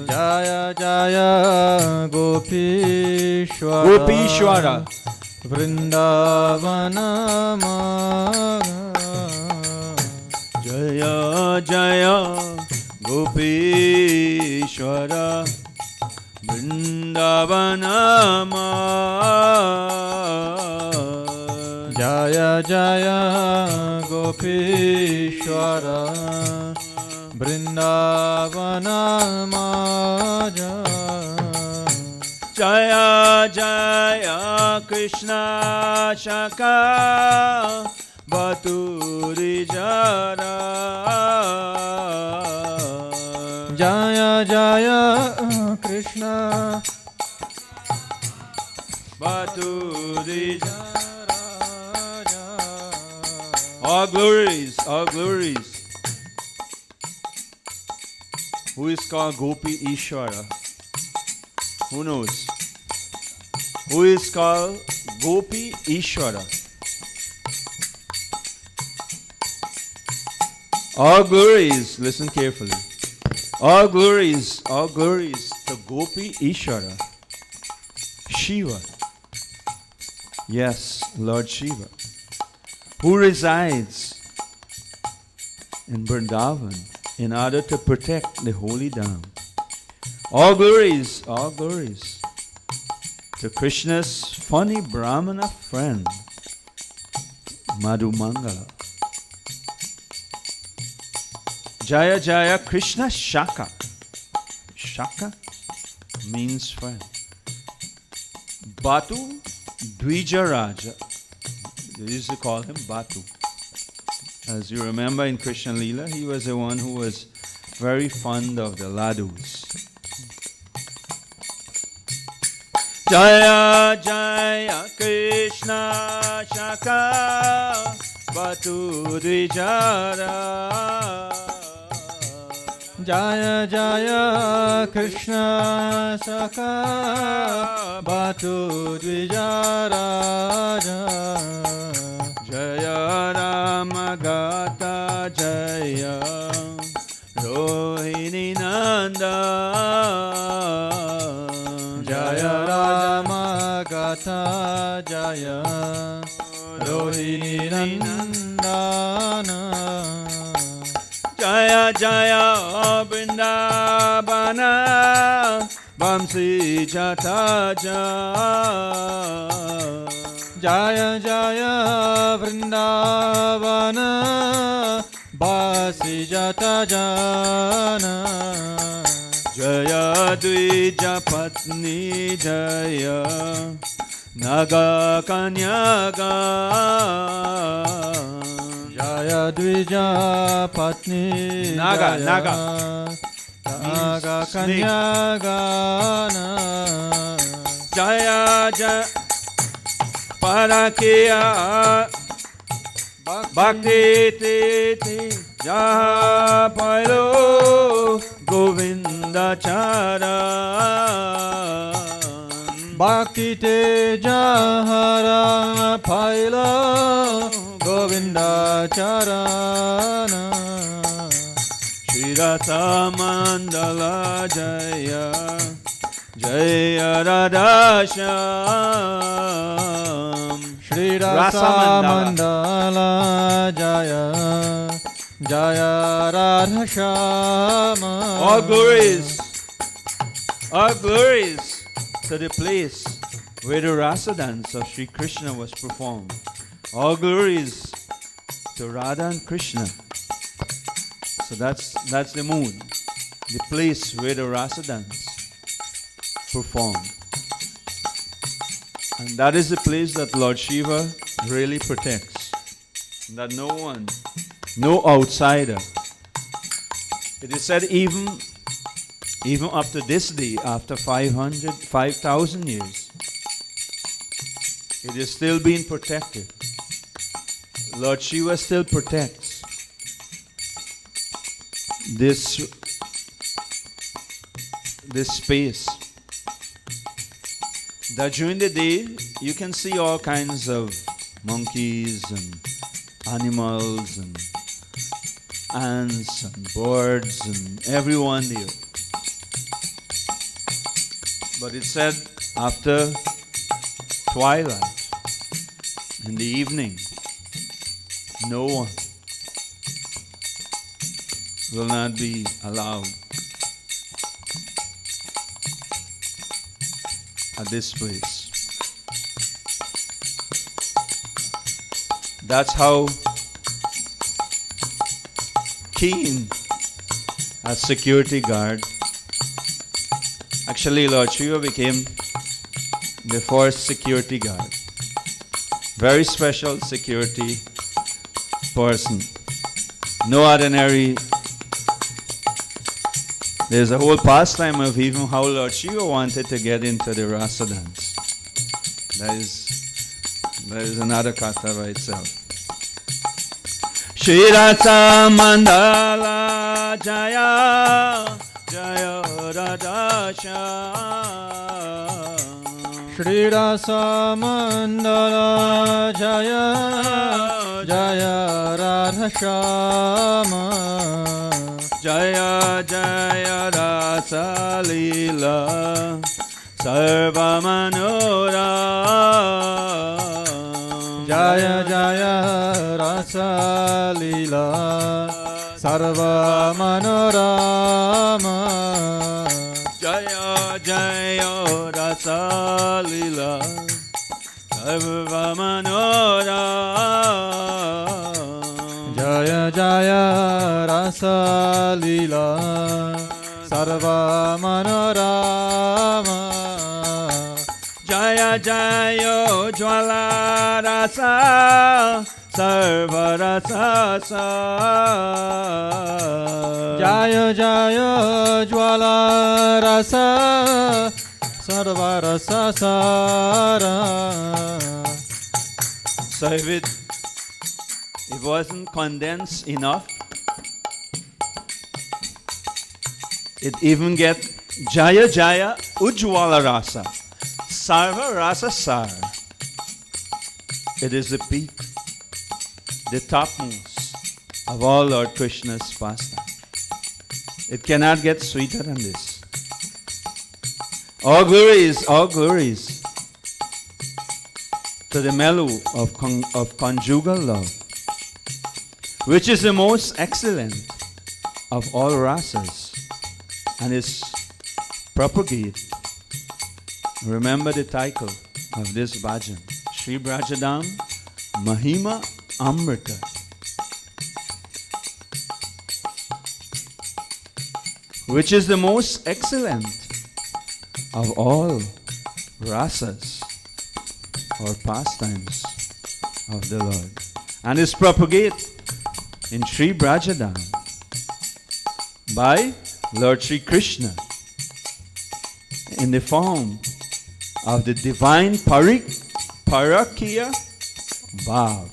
Jaya Jaya Gopishwara Gopishwara Vrindavanama Jaya Jaya Gopishwara Vrindavanama Jaya Jaya Gopishwara Vrindavanama Jaya Jaya Krishna Shaka Baturi Jara Jaya Jaya Krishna Baturi Jara. All glories, all glories. Who is called Gopi Ishwara? Who knows? Who is called Gopi Ishwara? All glories, listen carefully. All glories to Gopi Ishwara. Shiva. Yes, Lord Shiva, who resides in Vrindavan in order to protect the holy Dham. All glories to Krishna's funny Brahmana friend, Madhu Mangala. Jaya Jaya Krishna Shaka. Shaka means friend. Batu Dvija Raja. They used to call him Batu. As you remember in Krishna Leela, he was the one who was very fond of the ladus. Jaya Jaya Krishna Shaka Batu Dvijara Jaya Jaya Krishna Saka Batu Dvijara Jaya Ramagata Jaya Rohini Nanda Jaya Ramagata Jaya Rohini Nandana Jaya Jaya Vrindavana Vamsi Jataja Jaya Jaya Vrindavana Basi Jata Jana Jaya Dvija Patni Jaya Naga Kanyaga Jaya Dvija Patni Naga, Jaya Naga. Naga Snake. Kanyagana Jaya Jaya Parakeya Bhakti Titi Jaha Pailo Govinda Charan Bhakti te jahara phaila Govinda charana Shri Rasa Mandala Jaya Jaya Radha Shyam Shri Rasa Rasa Mandala. Mandala Jaya Jaya Radha Shama. All glories to the place where the rasa dance of Sri Krishna was performed. All glories to Radha and Krishna. So that's the mood, the place where the rasa dance performed. And that is the place that Lord Shiva really protects. That no one, no outsider. It is said even up to this day, after 5,000 years, it is still being protected. Lord Shiva still protects this space. That during the day you can see all kinds of monkeys and animals and ants and birds and everyone there. But it said after twilight, in the evening, no one will not be allowed at this place. That's how keen a security guard. Actually, Lord Shiva became the first security guard. Very special security person. No ordinary. There's a whole pastime of even how Lord Shiva wanted to get into the rasa dance. That is another katha by itself. Shri Rasa Mandala Jaya Jaya Radha Shyam Shri Rasa Mandala Jaya Jaya Radha Shama Jaya Jaya Rasa Leela Sarva Manoram Jaya Jaya Rasa Leela Sarva Manorama Jaya Jaya Rasa Leela Sarva Manoram Jaya Jaya Rasa Leela Sarva Manorama Jaya Jaya Jwala Rasa Sarva Rasa Sa Jaya Jaya Jwala Rasa Sarva Rasa Sara. So if it wasn't condensed enough, it even get Jaya Jaya Ujwala Rasa Sarva Rasa Sar. It is the peak, the topmost of all Lord Krishna's pastime. It cannot get sweeter than this. All glories to the mellow of conjugal love, which is the most excellent of all rasas and is propagate. Remember the title of this bhajan, Sri Brajadam Mahima Amrita. Which is the most excellent of all rasas or pastimes of the Lord, and is propagated in Sri Brajadam by Lord Sri Krishna in the form of the divine Parakia Bhav,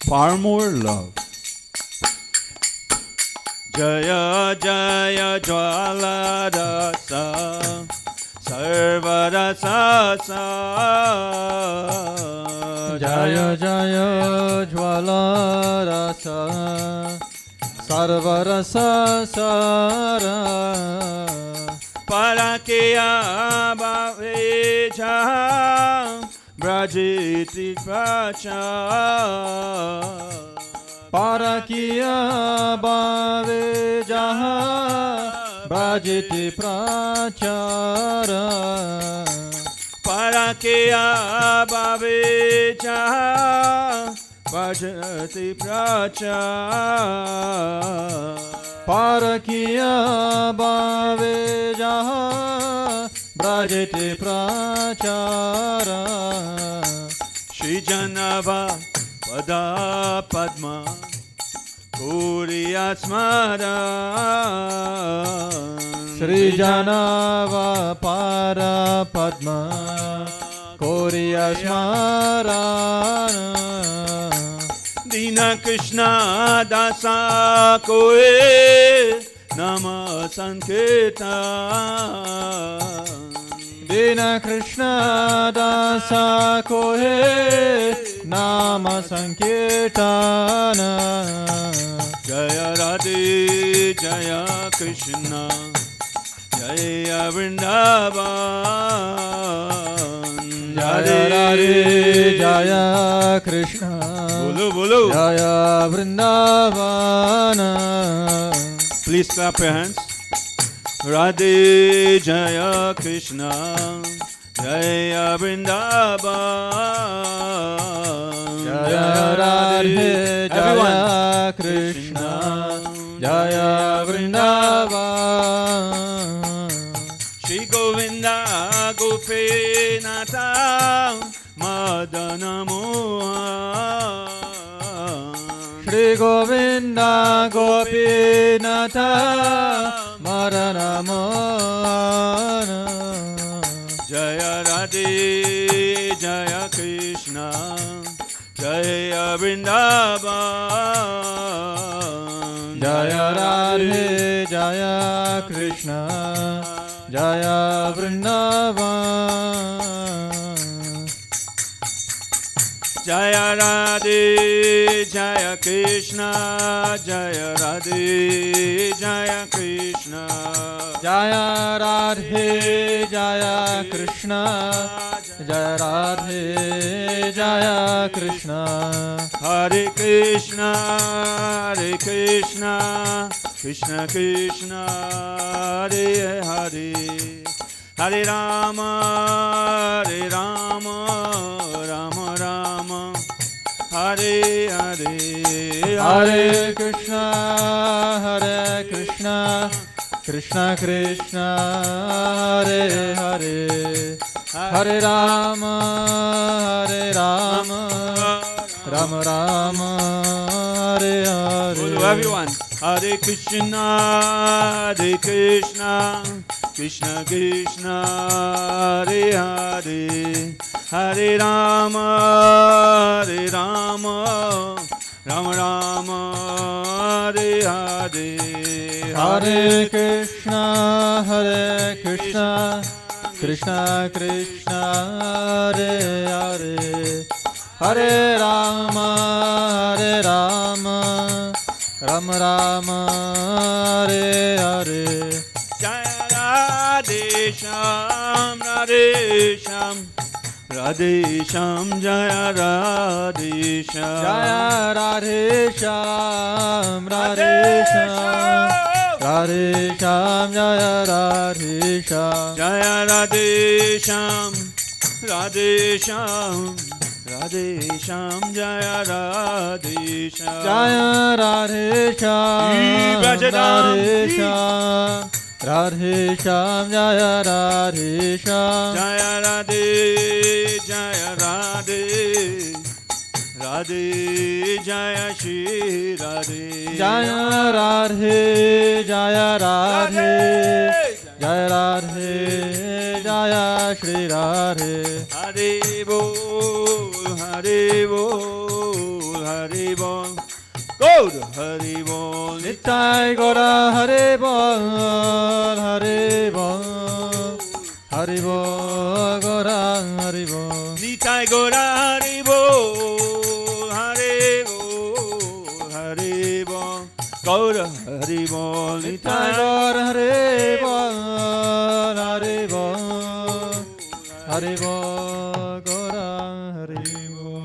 far more love. Jaya Jaya Jwala Rasa Sarva Rasa Sa Jaya Jaya Jwala Rasa Sarva Rasa Sara Parakia Bhave Jaha Brajiti Pracha Parakiya Bhave Jaha Brajiti Prachara Parakia Bhave Jaha Brajiti Pracha Parakiya Bhave Jaha Brajiti Prachara Shri Janava Pada Padma Puriya Smaran Shri Janava Para Padma Koriya Smarana Dina Krishna Dasa Koe Nama Sankirtan Dina Krishna Dasa Kohe Nama Sankirtana Jaya Radhe Jaya Krishna Jaya Vrindavan Jaya Radhe Jaya Krishna Bolo Bolo Jaya Vrindavana Please clap your hands. Radhe Jaya Krishna Jaya Vrindavan Jaya Radhe Jaya Krishna Jaya Vrindavan Shri Govinda Gopinatha Madana Mohan Shri Govinda Gopinatha Marana Mona Jaya Radhe Jaya Krishna Jaya Vrindavan Jaya Radhe Jaya Krishna Jaya Vrindavan Jaya Radhe Jaya Krishna Jaya Radhe Jaya Krishna Jaya Radhe Jaya Krishna Jaya Radhe Jaya Krishna Hare Krishna Hare Krishna Krishna Krishna Hare Hare Hare Rama Hare Rama Rama Rama Hare Hare Hare Krishna Hare Krishna Krishna Krishna Hare Hare Hare Rama Hare Rama Rama Rama Hare Hare Hello everyone. Hare Krishna Hare Krishna Krishna Krishna Hare Hare Hare Rama Hare Rama Rama Rama Hare Hare Hare Krishna Hare Krishna Krishna Krishna Hare Hare Hare Rama Hare Rama Rama Rama Hare Hare Jaya Radhe Shyam Radhe Shyam Radhe Shyam Jaya Radhe Shyam Jaya Radhe Shyam Radhe Shyam Radhe Shyam Jaya Radhe Shyam Jaya Radhe Shyam Radhe Shyam Radhe Shyam Jaya Radhe Shyam Jaya Radhe Shyam Brajadam Radhe Shyam Radhe Shyam Jaya Radhe Shyam Jaya Radhe Jaya Radhe Radhe Jaya Shri Radhe Jaya Radhe Jaya Radhe Jaya Radhe Jaya Shri Radhe Hare Bol Gaura Hari Bol Nitai Gaura Hare Bol, Hare Bol, Hare Bol, Gaura Hare Bol. Nitai Gaura Hari Bol Hari Bol Hari Bol Gaura Hari Bol Nitai Gaura Hare Bol, Hare Bol, Hare Bol, Gaura Hare Bol.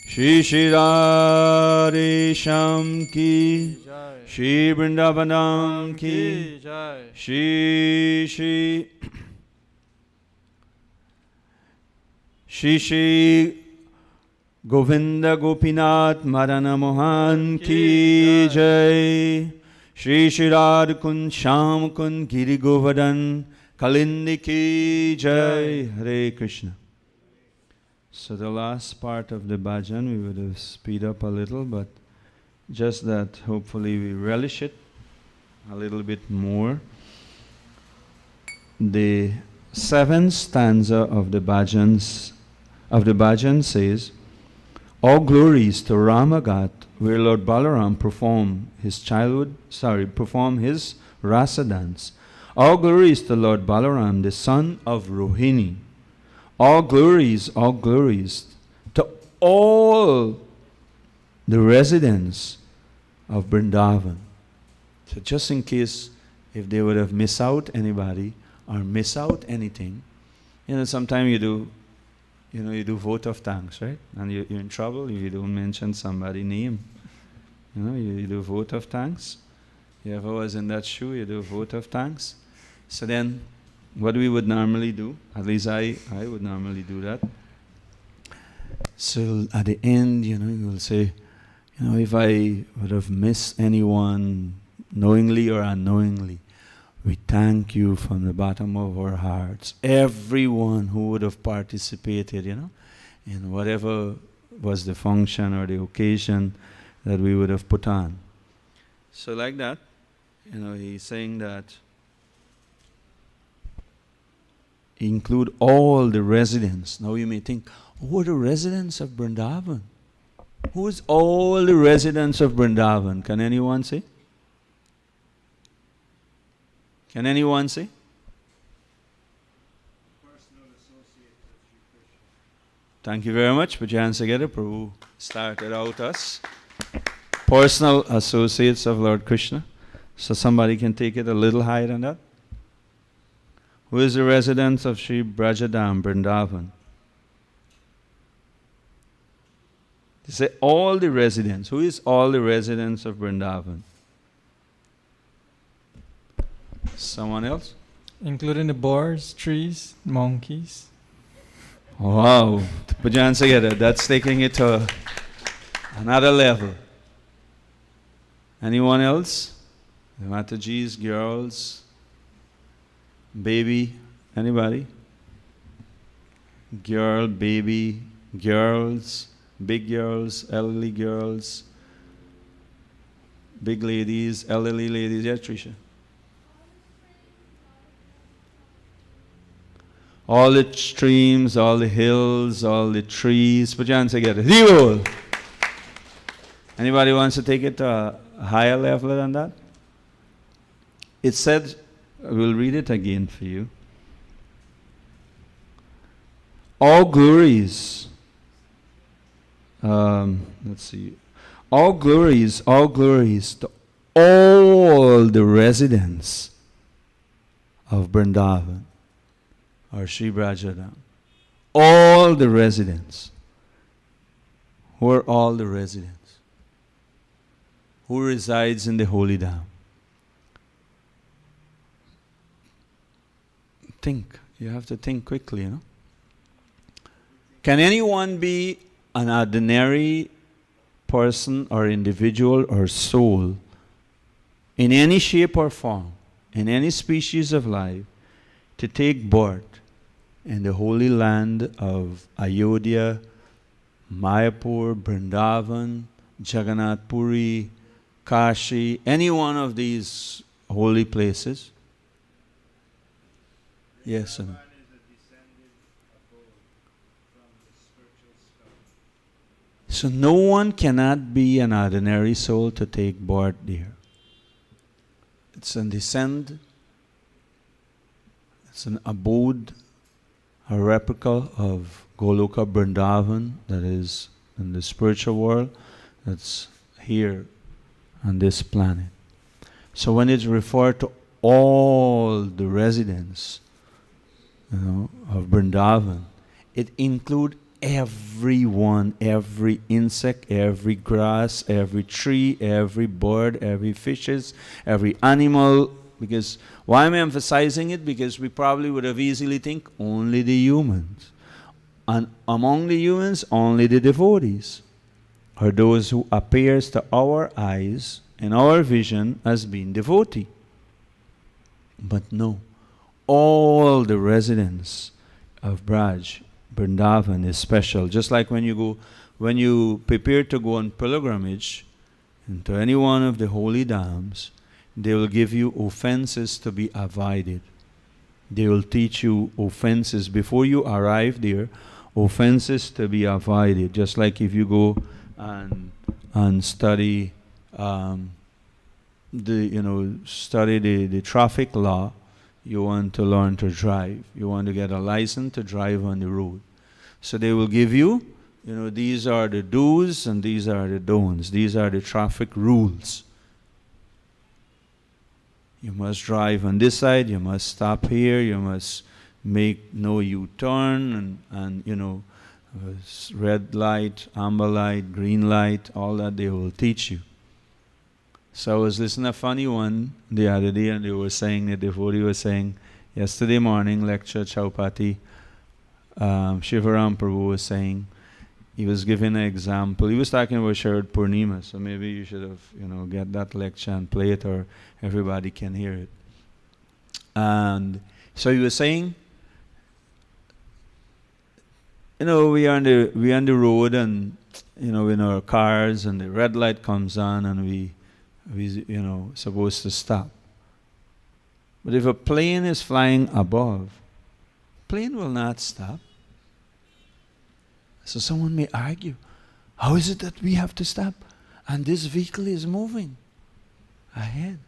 Shri Shri Radhe Shyam Ki Jai. Shri Vrindavanam Ki Jai. Shri Shri Shri Shri Govinda Gopinath Madana Mohan Ki Jai Shri Shri Radha Kund Shyam Kund Giri Govardhan Kalindi Ki Jai Hare Krishna. So the last part of the bhajan we would have speed up a little, but just that hopefully we relish it a little bit more. The seventh stanza of the bhajan says, all glories to Ramagat, where Lord Balaram performed his rasa dance. All glories to Lord Balaram, the son of Rohini. All glories to all the residents of Vrindavan. So just in case if they would have missed out anybody or miss out anything, sometimes you do vote of thanks, right? And you're in trouble, you don't mention somebody's name. You do vote of thanks. You ever was in that shoe, you do vote of thanks. So then, what we would normally do, at least I would normally do that. So at the end, you will say, if I would have missed anyone knowingly or unknowingly, we thank you from the bottom of our hearts. Everyone who would have participated, in whatever was the function or the occasion that we would have put on. So like that, he's saying that include all the residents. Now you may think, who are the residents of Vrindavan? Who is all the residents of Vrindavan? Can anyone say? Can anyone say? Personal associates of Sri Krishna. Thank you very much. Put your hands together. Prabhu started out us. Personal associates of Lord Krishna. So somebody can take it a little higher than that. Who is the resident of Sri Brajadam, Vrindavan? They say all the residents. Who is all the residents of Vrindavan? Someone else? Including the boars, trees, monkeys. Wow. Put your hands together. That's taking it to another level. Anyone else? The Mataji's, girls, baby, anybody? Girl, baby, girls, big girls, elderly girls, big ladies, elderly ladies. Yeah, Trisha. All the streams, all the hills, all the trees. Put your hands together. Zero. Anybody wants to take it to a higher level than that? It said, we'll read it again for you. All glories. Let's see. All glories to all the residents of Vrindavan or Sri Brajadam. All the residents. Who are all the residents? Who resides in the Holy Dham? Think. You have to think quickly, Can anyone be an ordinary person or individual or soul in any shape or form, in any species of life, to take birth in the holy land of Ayodhya, Mayapur, Vrindavan, Jagannath Puri, Kashi, any one of these holy places? Yes, sir. Man is a descendant of gold from the spiritual So no one cannot be an ordinary soul to take birth there. It's a descent, it's an abode, a replica of Goloka Vrindavan that is in the spiritual world, that's here on this planet. So when it's referred to all the residents, of Vrindavan, it includes everyone, every insect, every grass, every tree, every bird, every fishes, every animal. Because why am I emphasizing it? Because we probably would have easily think only the humans. And among the humans, only the devotees, or those who appears to our eyes and our vision as being devotee. But no, all the residents of Braj, Vrindavan is special. Just like when you prepare to go on pilgrimage into any one of the holy dams, they will give you offenses to be avoided. They will teach you offenses before you arrive there, offenses to be avoided. Just like if you go and study the traffic law, you want to learn to drive. You want to get a license to drive on the road. So they will give you, these are the do's and these are the don'ts. These are the traffic rules. You must drive on this side, you must stop here, you must make no U-turn and red light, amber light, green light, all that they will teach you. So I was listening to a funny one the other day, and they were saying, the devotee was saying, yesterday morning lecture, Chaupati, Shivaram Prabhu was saying, he was giving an example. He was talking about Sharad Purnima, so maybe you should have, get that lecture and play it, or everybody can hear it. And so he was saying, we are on the road, and in our cars, and the red light comes on, and we supposed to stop. But if a plane is flying above, plane will not stop. So someone may argue, how is it that we have to stop and this vehicle is moving ahead?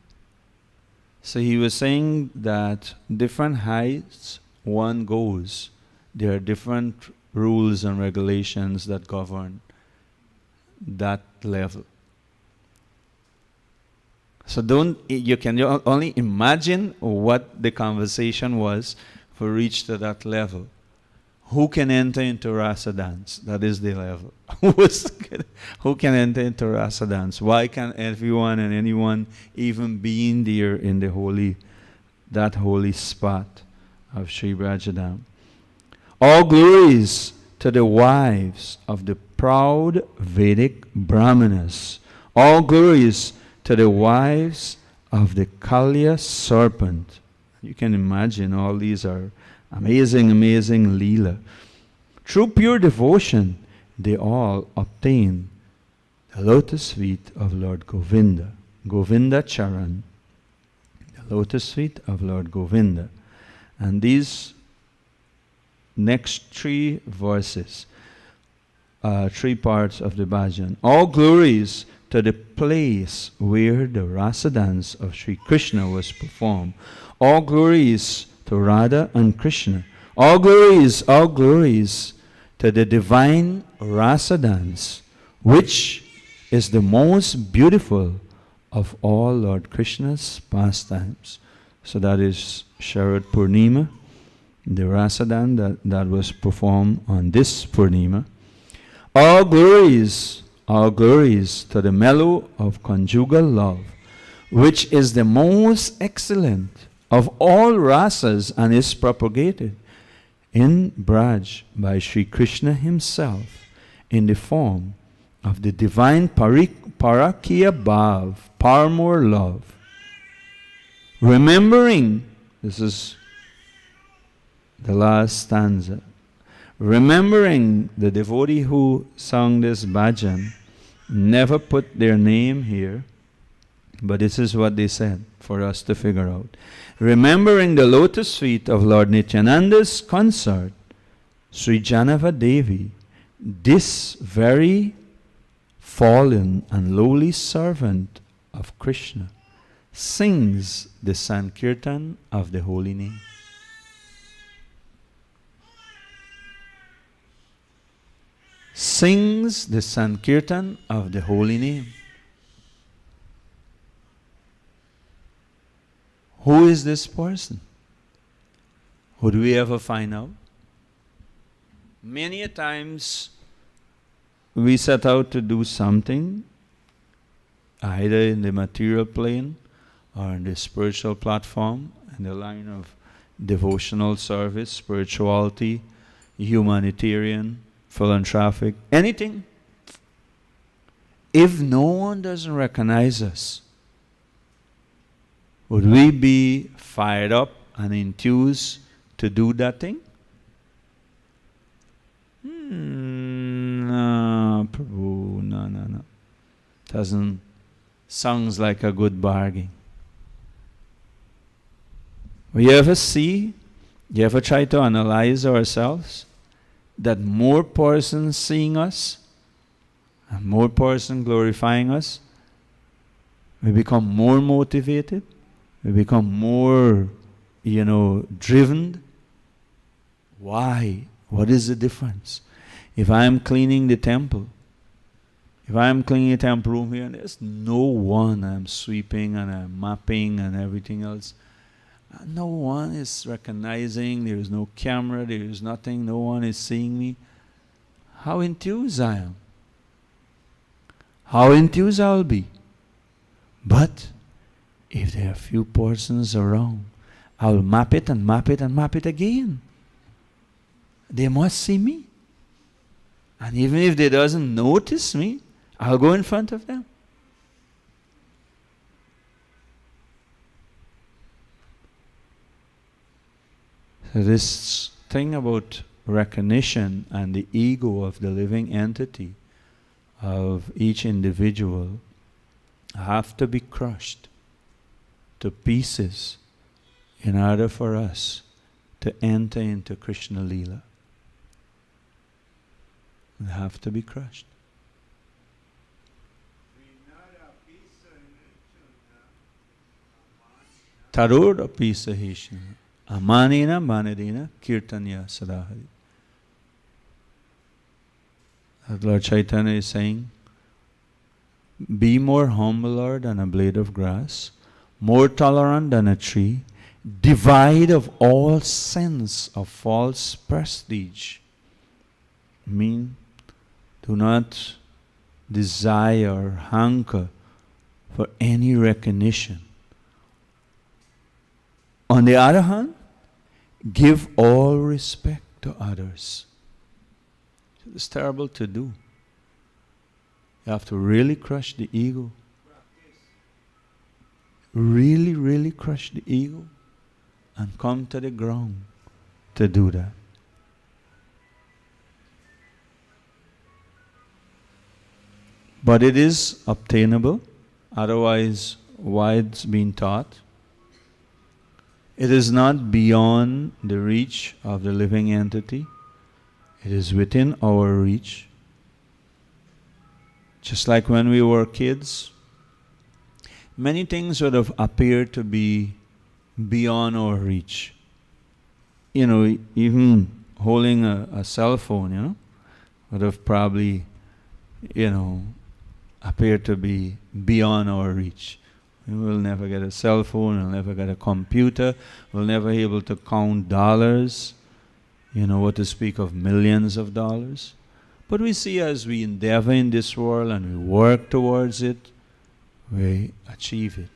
So he was saying that different heights one goes, there are different rules and regulations that govern that level. So you can only imagine what the conversation was for reach to that level. Who can enter into rasa dance? That is the level. Who can enter into rasa dance? Why can everyone and anyone even be in there in that holy spot of Sri Brajadam? All glories to the wives of the proud Vedic Brahmanas. All glories to the wives of the Kalya serpent. You can imagine all these are amazing, amazing Leela. Through pure devotion, they all obtain the lotus feet of Lord Govinda. Govinda Charan. The lotus feet of Lord Govinda. And these next three verses, three parts of the bhajan. All glories to the place where the rasa dance of Sri Krishna was performed. All glories to Radha and Krishna. All glories to the divine rasa dance, which is the most beautiful of all Lord Krishna's pastimes. So that is Sharad Purnima, the rasa dance that was performed on this Purnima. All glories to the mellow of conjugal love, which is the most excellent of all rasas and is propagated in Braj by Sri Krishna himself in the form of the divine Parakya Bhav, Paramore love. Remembering, this is the last stanza, remembering the devotee who sung this bhajan, never put their name here, but this is what they said for us to figure out. Remembering the lotus feet of Lord Nityananda's consort, Sri Janava Devi, this very fallen and lowly servant of Krishna, sings the Sankirtan of the holy name. Sings the Sankirtan of the holy name. Who is this person? Would we ever find out? Many a times we set out to do something, either in the material plane or in the spiritual platform, in the line of devotional service, spirituality, humanitarian, philanthropic, anything. If no one doesn't recognize us, would we be fired up and enthused to do that thing? No, Prabhu, no. Sounds like a good bargain. You ever try to analyze ourselves? That more persons seeing us and more persons glorifying us, we become more motivated, we become more, driven. Why? What is the difference? If I am cleaning the temple, if I am cleaning the temple room here, and there's no one, I'm sweeping and I'm mapping and everything else, no one is recognizing, there is no camera, there is nothing, no one is seeing me. How enthused I am. How enthused I'll be. But if there are few persons around, I'll map it and map it and map it again. They must see me. And even if they doesn't notice me, I'll go in front of them. So this thing about recognition and the ego of the living entity of each individual have to be crushed to pieces in order for us to enter into Krishna Leela. They have to be crushed. Tarur apisa hishna. Amanina manadina kirtanya sadahari. Lord Chaitanya is saying, be more humbler than a blade of grass, more tolerant than a tree, devoid of all sense of false prestige. Do not desire or hanker for any recognition. On the other hand, give all respect to others. It's terrible to do. You have to really crush the ego. Really, really crush the ego and come to the ground to do that. But it is obtainable, otherwise why it's being taught? It is not beyond the reach of the living entity. It is within our reach. Just like when we were kids, many things would have appeared to be beyond our reach. Even holding a cell phone, would have probably, appeared to be beyond our reach. We will never get a cell phone, we'll never get a computer, we'll never be able to count dollars, what to speak of millions of dollars. But we see as we endeavor in this world and we work towards it, we achieve it.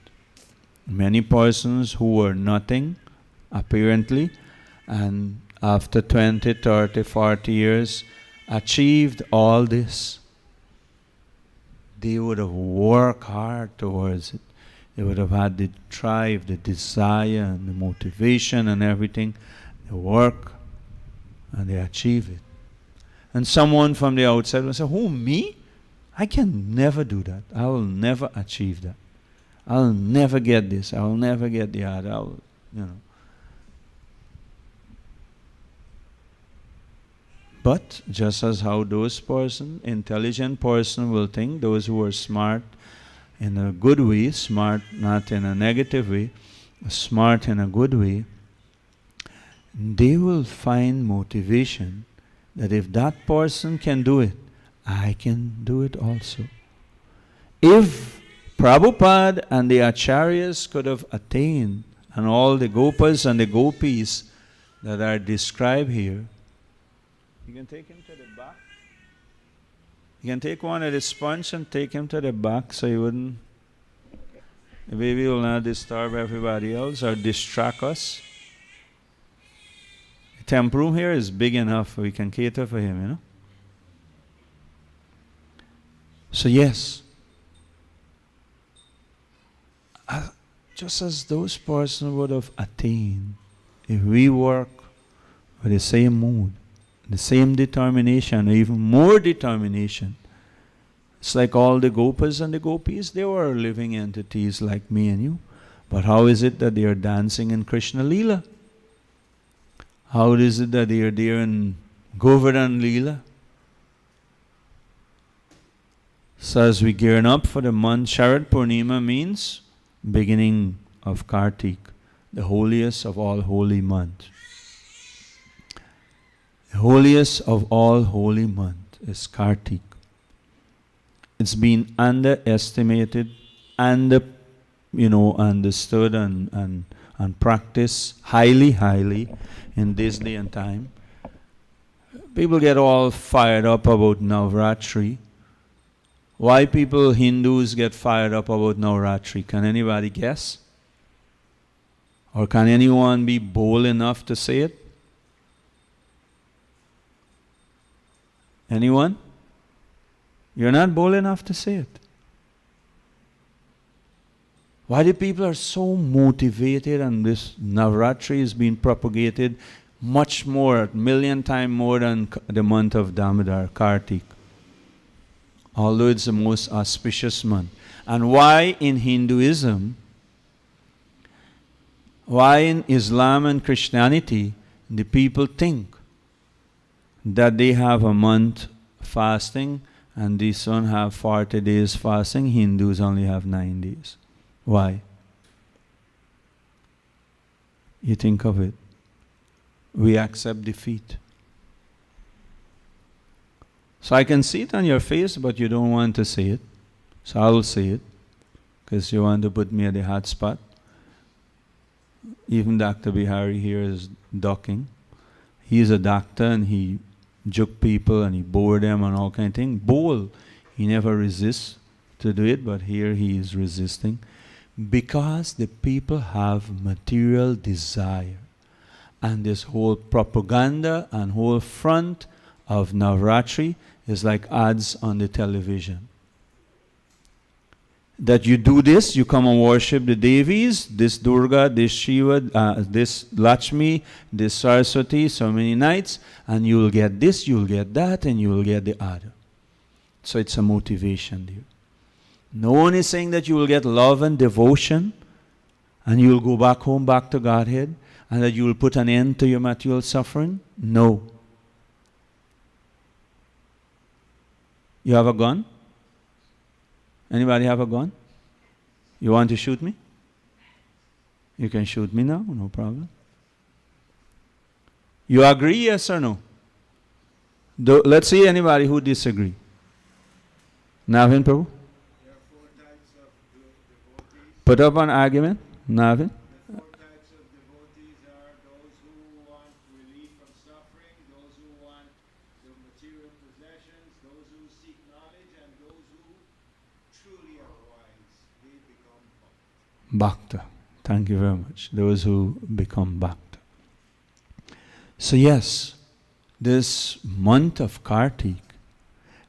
Many persons who were nothing, apparently, and after 20, 30, 40 years, achieved all this. They would have worked hard towards it. They would have had the drive, the desire, and the motivation and everything. They work and they achieve it. And someone from the outside will say, who, me? I can never do that. I will never achieve that. I'll never get this. I will never get the other. But just as how those intelligent person will think, those who are smart in a good way, smart not in a negative way, smart in a good way, they will find motivation that if that person can do it, I can do it also. If Prabhupada and the Acharyas could have attained, and all the Gopas and the Gopis that are described here, you can take him to the back. You can take one of the sponge and take him to the back so he wouldn't, the baby will not disturb everybody else or distract us. The temp room here is big enough, we can cater for him, you know. So yes, just as those persons would have attained, if we work with the same mood, the same determination, or even more determination, it's like all the Gopas and the Gopis, they were living entities like me and you. But how is it that they are dancing in Krishna Leela? How is it that they are there in Govardhan Leela? So as we gear up for the month, Sharad Purnima means beginning of Kartik, the holiest of all holy month. The holiest of all holy month is Kartik. It's been underestimated, understood and practiced highly in this day and time. People get all fired up about Navratri. Why Hindus get fired up about Navratri? Can anybody guess? Or can anyone be bold enough to say it? Anyone? You're not bold enough to say it. Why the people are so motivated, and this Navratri is being propagated much more, a million times more than the month of Damodar, Kartik. Although it's the most auspicious month. And why in Hinduism, why in Islam and Christianity, the people think that they have a month fasting and this one have 40 days fasting, Hindus only have 9 days. Why? You think of it. We accept defeat. So I can see it on your face, but you don't want to say it. So I will say it, because you want to put me at the hot spot. Even Dr. Bihari here is ducking. He is a doctor and he juke people and he bore them and all kind of thing. Bowl. He never resists to do it, but here he is resisting. Because the people have material desire. And this whole propaganda and whole front of Navratri is like ads on the television. That you do this, you come and worship the Devis, this Durga, this Shiva, this Lakshmi, this Saraswati, so many nights, and you will get this, you will get that, and you will get the other. So it's a motivation there. No one is saying that you will get love and devotion, and you will go back home, back to Godhead, and that you will put an end to your material suffering. No. You have a gun? Anybody have a gun? You want to shoot me? You can shoot me now, no problem. You agree, yes or no? Let's see anybody who disagree. Navin Prabhu? There are 4 types of devotees. Put up an argument. Navin? The 4 types of devotees are those who want relief from suffering, those who want the material possessions, those who seek knowledge, and those who truly are wise. They become bhakta. Bhakta. Thank you very much. Those who become Bhakta. So yes, this month of Kartik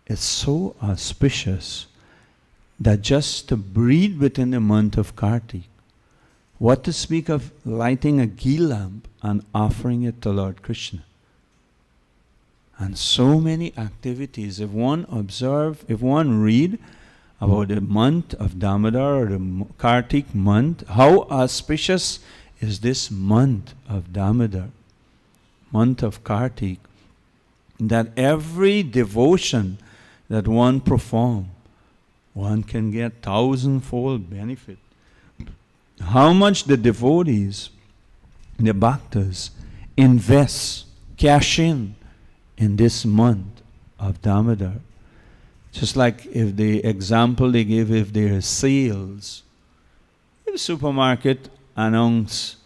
is so auspicious that just to breathe within the month of Kartik, what to speak of lighting a ghee lamp and offering it to Lord Krishna. And so many activities. If one observe, if one read about the month of Damodar or the Kartik month, how auspicious is this month of Damodar, month of Kartik. that every devotion that one perform, one can get thousandfold benefit. How much the devotees, the bhaktas, invest, cash in this month of Damodar. Just like if the example they give, if there are sales, if the supermarket announce,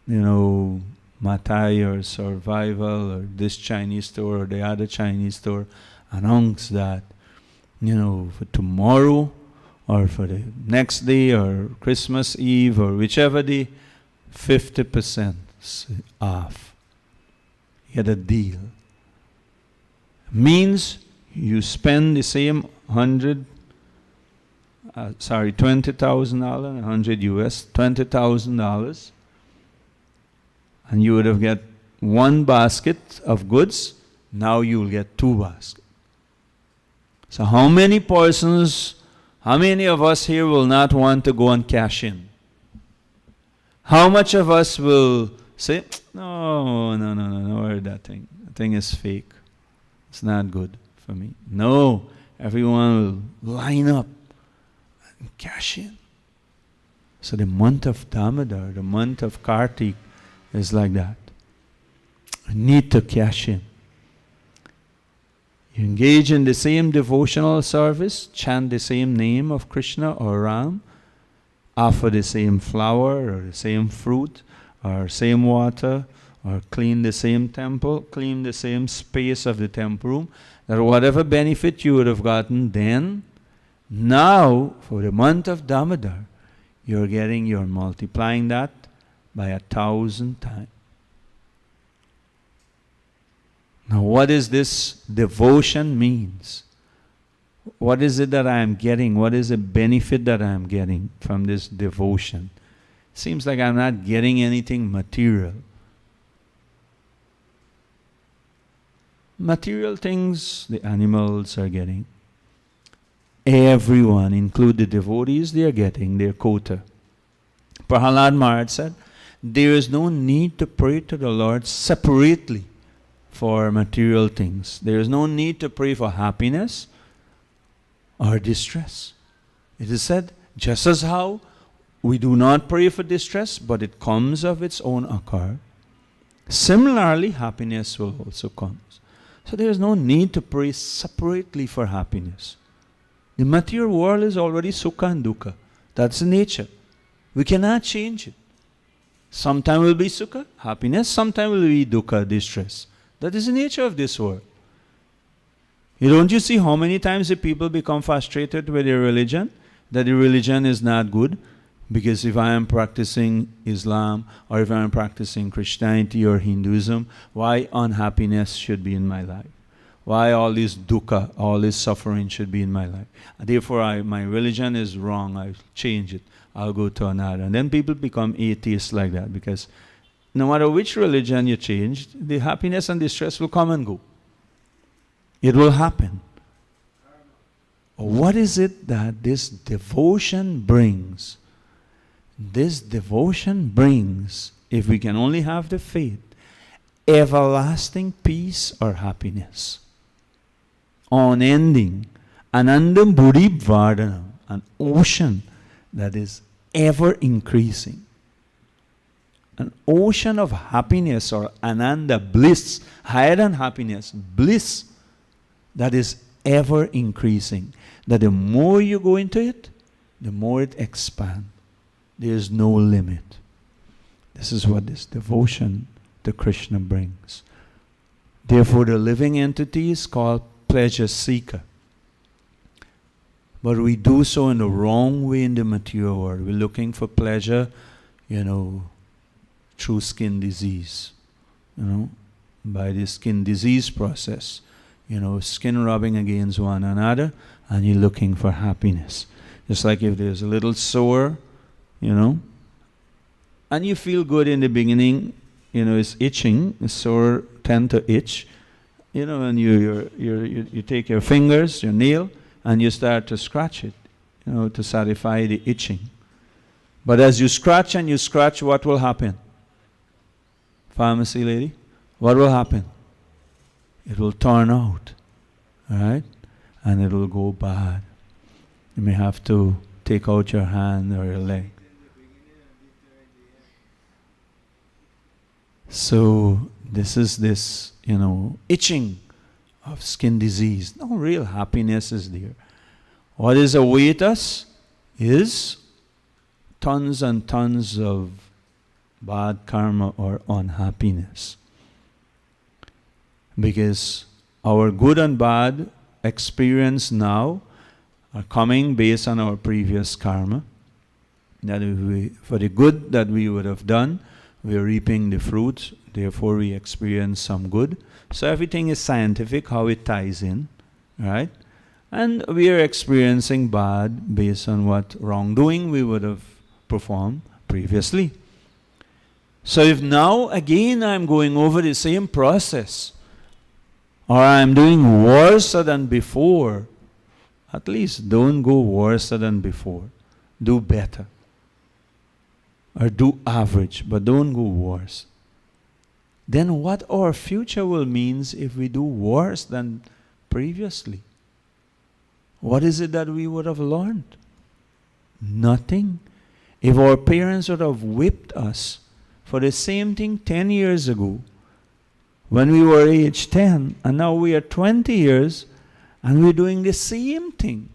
Matai or Survival or this Chinese store or the other Chinese store announce that, for tomorrow or for the next day or Christmas Eve or whichever day, 50% off. You get a deal. Means you spend the same $20,000, $100 US, $20,000, and you would have got one basket of goods. Now you will get two baskets. So how many of us here will not want to go and cash in? How much of us will say, no, that thing. That thing is fake. It's not good for me. No, everyone will line up and cash in. So the month of Damodar, the month of Kartik is like that. You need to cash in. You engage in the same devotional service, chant the same name of Krishna or Ram, offer the same flower or the same fruit or same water, or clean the same temple, clean the same space of the temple room, that whatever benefit you would have gotten then, now for the month of Damodar, you're multiplying that by 1,000 times. Now what is this devotion means? What is it that I am getting? What is the benefit that I am getting from this devotion? Seems like I'm not getting anything material. Material things the animals are getting. Everyone, include the devotees, they are getting their quota. Prahalad Maharaj said, there is no need to pray to the Lord separately for material things. There is no need to pray for happiness or distress. It is said, just as how we do not pray for distress, but it comes of its own accord, similarly happiness will also come. So there is no need to pray separately for happiness. The material world is already sukha and dukkha. That's the nature. We cannot change it. Sometime will be sukha, happiness, sometime will be dukkha, distress. That is the nature of this world. Don't you see how many times the people become frustrated with their religion? That the religion is not good. Because if I am practicing Islam or if I am practicing Christianity or Hinduism, why unhappiness should be in my life? Why all this dukkha, all this suffering should be in my life? Therefore, my religion is wrong. I'll change it. I'll go to another. And then people become atheists like that, because no matter which religion you change, the happiness and distress will come and go. It will happen. What is it that this devotion brings? This devotion brings, if we can only have the faith, everlasting peace or happiness. Unending. Anandam Buddhi Vardhanam. An ocean that is ever increasing. An ocean of happiness or ananda, bliss, higher than happiness, bliss that is ever increasing. That the more you go into it, the more it expands. There is no limit. This is what this devotion to Krishna brings. Therefore, the living entity is called pleasure seeker. But we do so in the wrong way in the material world. We're looking for pleasure, through skin disease. By the skin disease process. Skin rubbing against one another, and you're looking for happiness. Just like if there's a little sore, and you feel good in the beginning, it's itching, the sore tend to itch, and you take your fingers, your nail, and you start to scratch it, to satisfy the itching. But as you scratch and you scratch, what will happen? Pharmacy lady, what will happen? it will turn out, right? And it will go bad. You may have to take out your hand or your leg. So this is this, itching of skin disease. No real happiness is there. What is await us is tons and tons of bad karma or unhappiness. Because our good and bad experience now are coming based on our previous karma. That for the good that we would have done, we are reaping the fruit, therefore we experience some good. So everything is scientific, how it ties in, right? And we are experiencing bad based on what wrongdoing we would have performed previously. So if now again I'm going over the same process, or I'm doing worse than before, at least don't go worse than before. Do better. Or do average, but don't go worse. Then what our future will means if we do worse than previously? What is it that we would have learned? Nothing. If our parents would have whipped us for the same thing 10 years ago, when we were age 10, and now we are 20 years, and we're doing the same thing,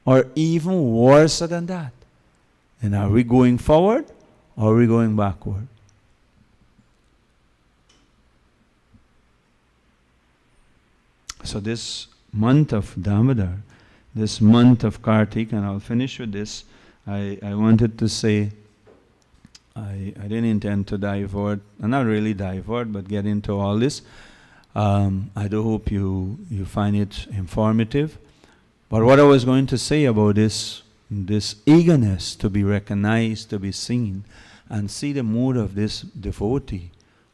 or even worse than that, then are we going forward, or are we going backward? So this month of Damodar, this month of Kartik, and I'll finish with this, I wanted to say, I didn't intend to divert, not really divert, but get into all this. I do hope you find it informative. But what I was going to say about this eagerness to be recognized, to be seen, and see the mood of this devotee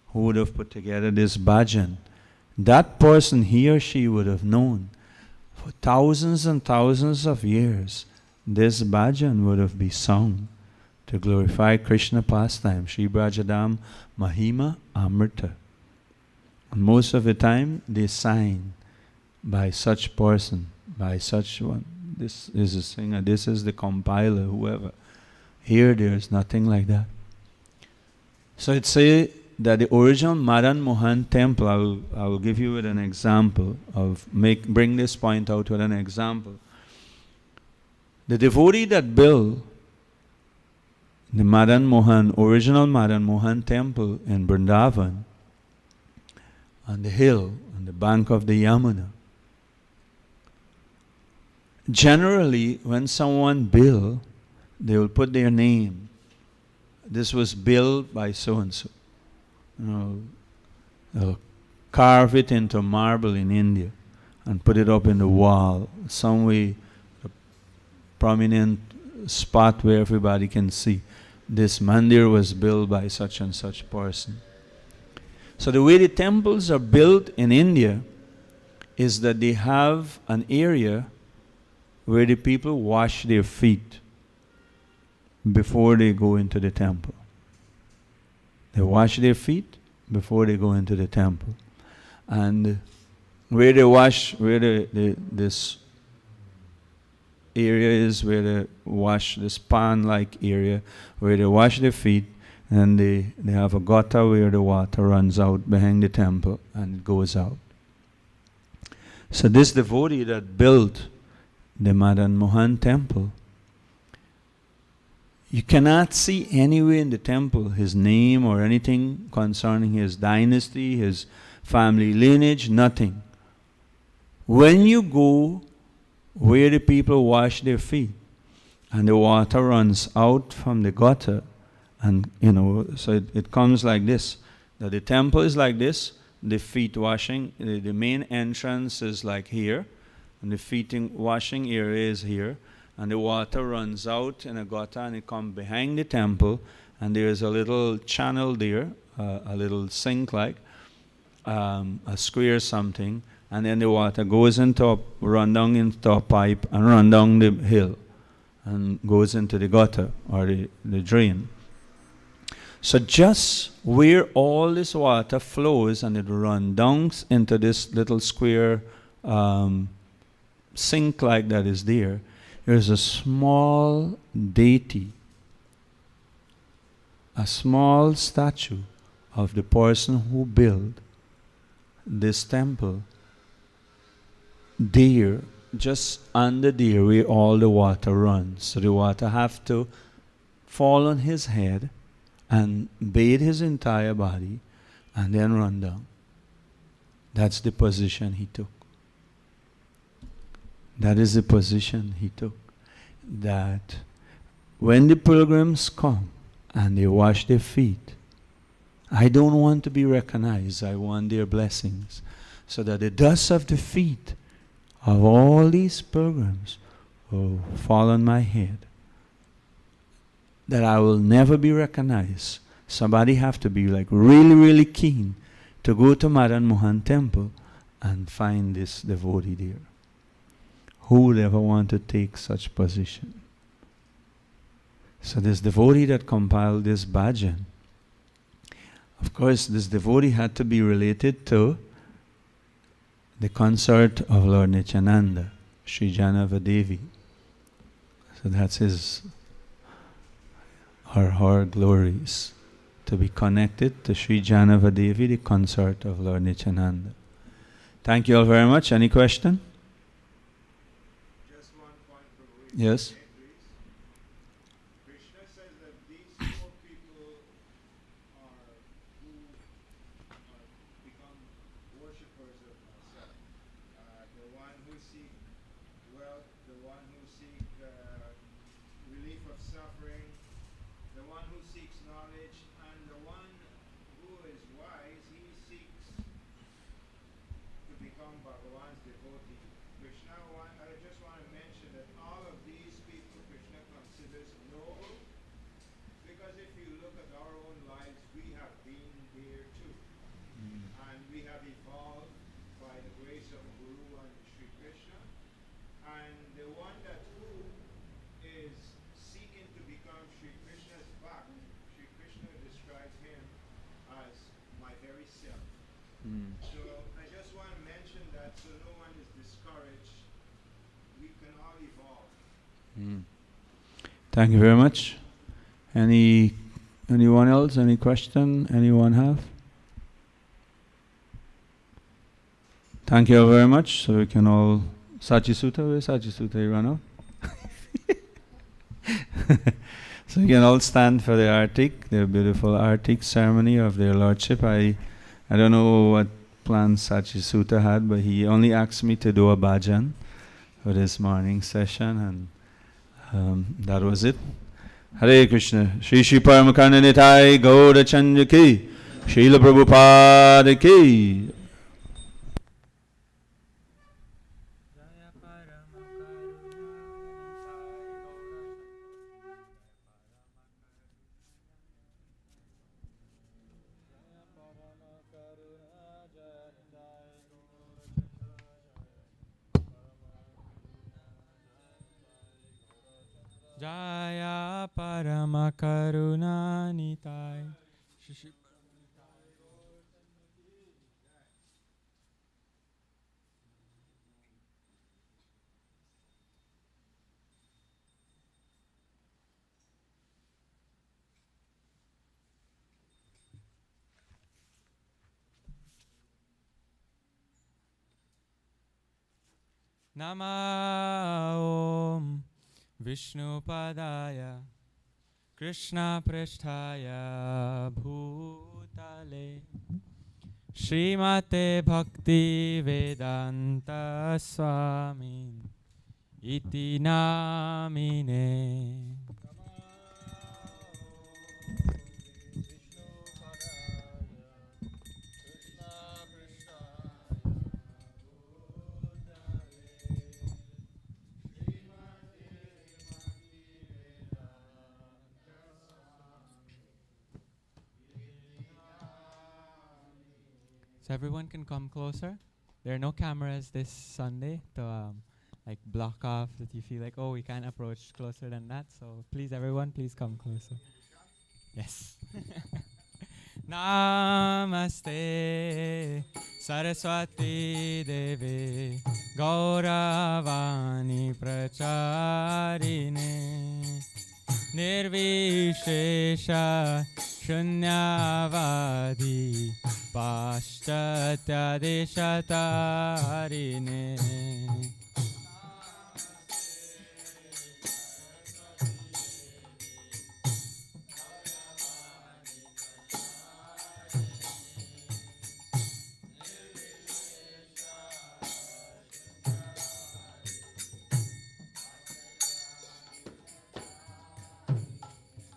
who would have put together this bhajan, that person, he or she, would have known for thousands and thousands of years, this bhajan would have been sung to glorify Krishna pastime, Shri Brajadam Mahima Amrita. And most of the time, they sang by such person, by such one. This is a singer, this is the compiler, whoever. Here, there is nothing like that. So it say that the original Madan Mohan temple, I will give you with an example bring this point out with an example. The devotee that built the original Madan Mohan temple in Vrindavan, on the hill, on the bank of the Yamuna. Generally, when someone build, they will put their name. This was built by so-and-so. They'll carve it into marble in India and put it up in the wall, some way, a prominent spot where everybody can see. This mandir was built by such and such person. So the way the temples are built in India is that they have an area where the people wash their feet before they go into the temple. They wash their feet before they go into the temple. And where they wash, this area is where they wash, this pond-like area where they wash their feet, and they have a gutter where the water runs out behind the temple and it goes out. So this devotee that built the Madan Mohan temple, you cannot see anywhere in the temple his name or anything concerning his dynasty, his family lineage, nothing. When you go where the people wash their feet and the water runs out from the gutter, and so it comes like this. That the temple is like this, the feet washing, the main entrance is like here, and the feet washing area is here, and the water runs out in a gutter and it comes behind the temple, and there is a little channel there, a little sink like, a square something, and then the water goes run down into a pipe and run down the hill and goes into the gutter or the drain. So just where all this water flows and it runs down into this little square sink like that is there, there's a small deity, a small statue of the person who built this temple there, just under there where all the water runs. So the water have to fall on his head and bathe his entire body and then run down. That's the position he took. That is the position he took. That when the pilgrims come and they wash their feet, I don't want to be recognized. I want their blessings. So that the dust of the feet of all these pilgrims will fall on my head. That I will never be recognized. Somebody have to be like really, really keen to go to Madan Mohan temple and find this devotee there. Who would ever want to take such position? So this devotee that compiled this bhajan, of course this devotee had to be related to the consort of Lord Nityananda, Sri Janavadevi. So that's his or her glories, to be connected to Sri Janavadevi, the consort of Lord Nityananda. Thank you all very much. Any question? Just one point for Ruth. Yes. Krishna says that these four people are who become worshippers of myself. The one who seek wealth, the one who seek relief of suffering, the one who seeks knowledge, and the one who is wise, he seeks to become Bhagavan's devotee. Krishna, I just want to mention that all of these people Krishna considers noble, because if you look at our own lives, we have been there too. And we have evolved by the grace of Guru and Sri Krishna. And the one that who is seeking to become Sri Krishna's bhakt, Sri Krishna describes him as my very self. So I just want to mention that so no one is discouraged. We can all evolve. Thank you very much. Anyone else? Any question? Anyone have? Thank you all very much. So we can all Sachi Sutta, where Sachi Sutta you run out? So you can all stand for the Artik, the beautiful Artik ceremony of their Lordship. I don't know what plans Sachi Sutta had, but he only asked me to do a bhajan for this morning session, and that was it. Hare Krishna. Shri Shri Paramakana Nitai Gaura Chanja Ki, Srila Prabhupada Ki. Jaya Parama Karuna Nitai. Nama Om Vishnu Padaya Krishna Prishthaya Bhutale Srimate Bhakti Vedanta Swami Iti Namine. So everyone can come closer. There are no cameras this Sunday to like block off that you feel like, oh, we can't approach closer than that. So please, everyone, please come closer. Yes. Namaste Saraswati Devi Gauravani Pracharine Nirvishesha Shunyavadi Paschatya Deshatarine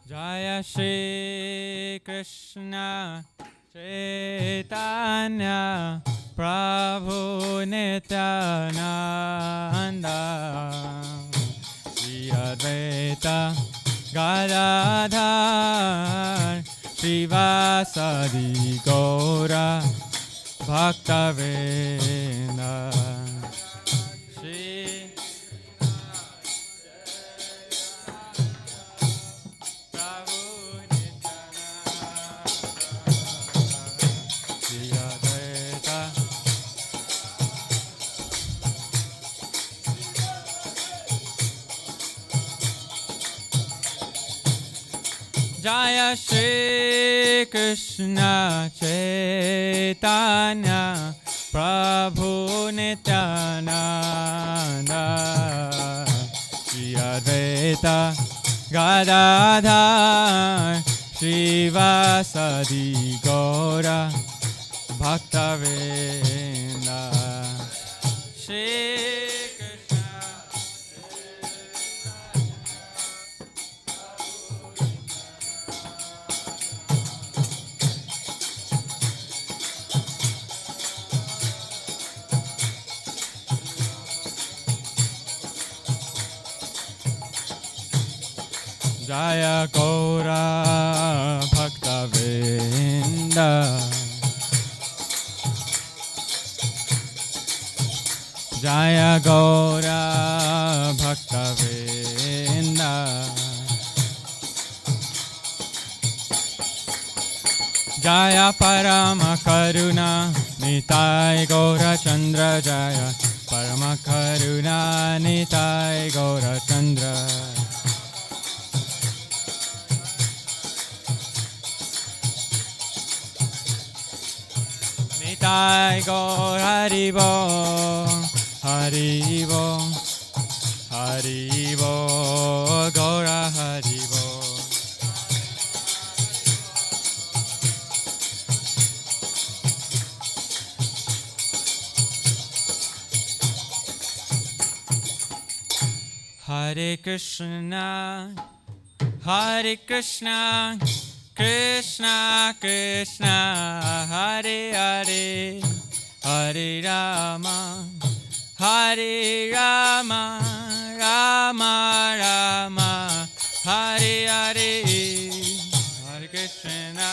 Jaya Shri Krishna Chaitanya Prabhu Nityananda Shri Advaita Gadadhar Srivasadi Gaura Bhaktavinda Shri Prabhu Nityananda Shri Advaita Jaya Shri Krishna Chaitanya Prabhu Nityananda Shri Advaita Gadadhar Srivasadi Gaura Bhaktavinda Shri Krishna Jaya Gaura Bhaktavinda Jaya Gaura Bhaktavinda Jaya Parama Karuna Nitai Gaura Chandra Jaya Parama Karuna Nitai Gaura Chandra Nitai Gaur Haribo, Haribo, Haribo, Gaura Haribo. Hare Krishna, Hare Krishna, Krishna Krishna, Hare Hare, Hare Rama, Hare Rama, Rama Rama, Hare Hare, Hare Krishna.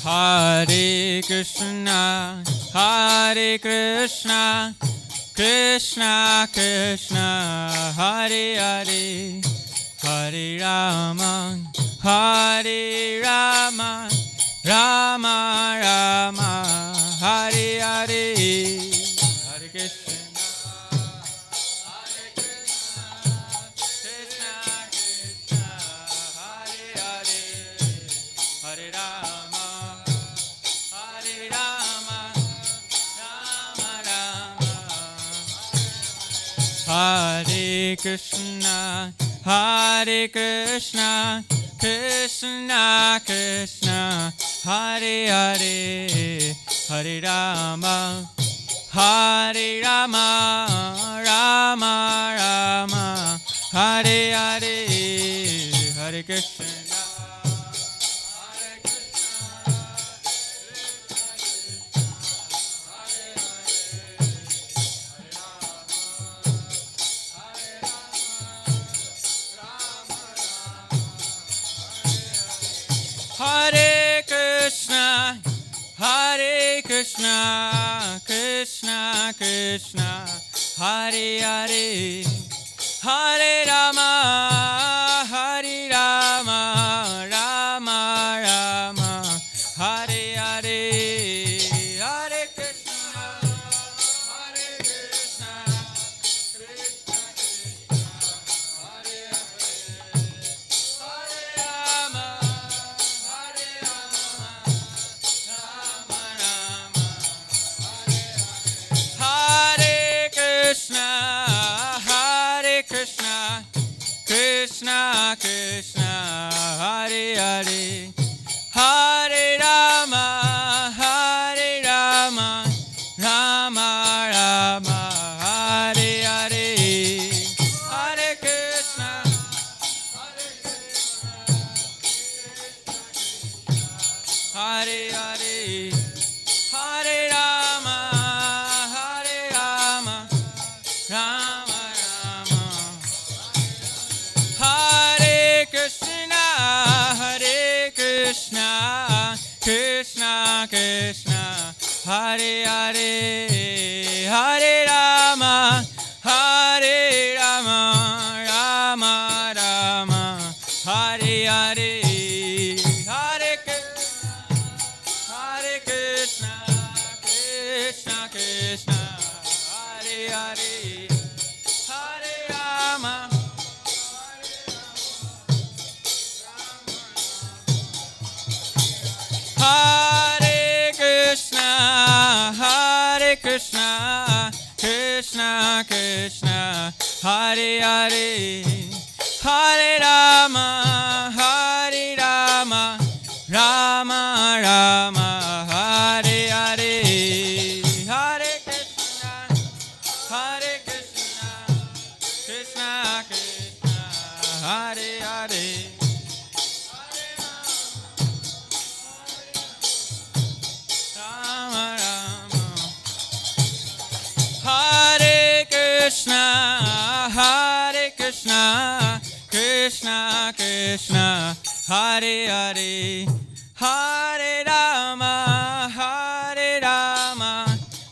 Hare Krishna, Hare Krishna, Krishna Krishna, Hare Hare, Hare Rama, Hare Rama, Rama Rama, Hare Hare, Hare Krishna. Hare Krishna, Hare Krishna, Krishna Krishna, Hare Hare, Hare Rama, Hare Rama, Rama Rama, Hare Hare, Hare Krishna. Krishna, Hare Hare, Hare Rama, Hare Rama, Rama Rama, Hare Hare, Hare Krishna, Hare Krishna, Krishna Krishna, Hare Hare, Hare Rama, Hare Rama, Rama Rama, Hare Krishna, Hare Krishna, Krishna Krishna, Hare Hare, Hare Rama, Hare Rama, Rama Rama, Hare Hare, Hare Krishna, Hare Krishna, Hare Hare, Hare Rama, Hare Rama, Rama Rama, Hare Krishna, Hare Krishna, Krishna Krishna, Hare Hare, Hare Rama, Hare Rama, Rama Rama, Hare Hare, Hare Krishna, Hare Krishna, Krishna Krishna, Hare Hare, Hare Rama, Hare Krishna, Hare Krishna, Krishna Krishna, Hare Hare, Hare Rama, Hare Rama, Rama Rama, Hare Hare, Hare Krishna, Hare Krishna, Krishna Krishna, Hare Hare, Rama Rama, Hare Krishna, Hare Krishna, Krishna Krishna, Hare Hare, Hare Rama, Hare Rama,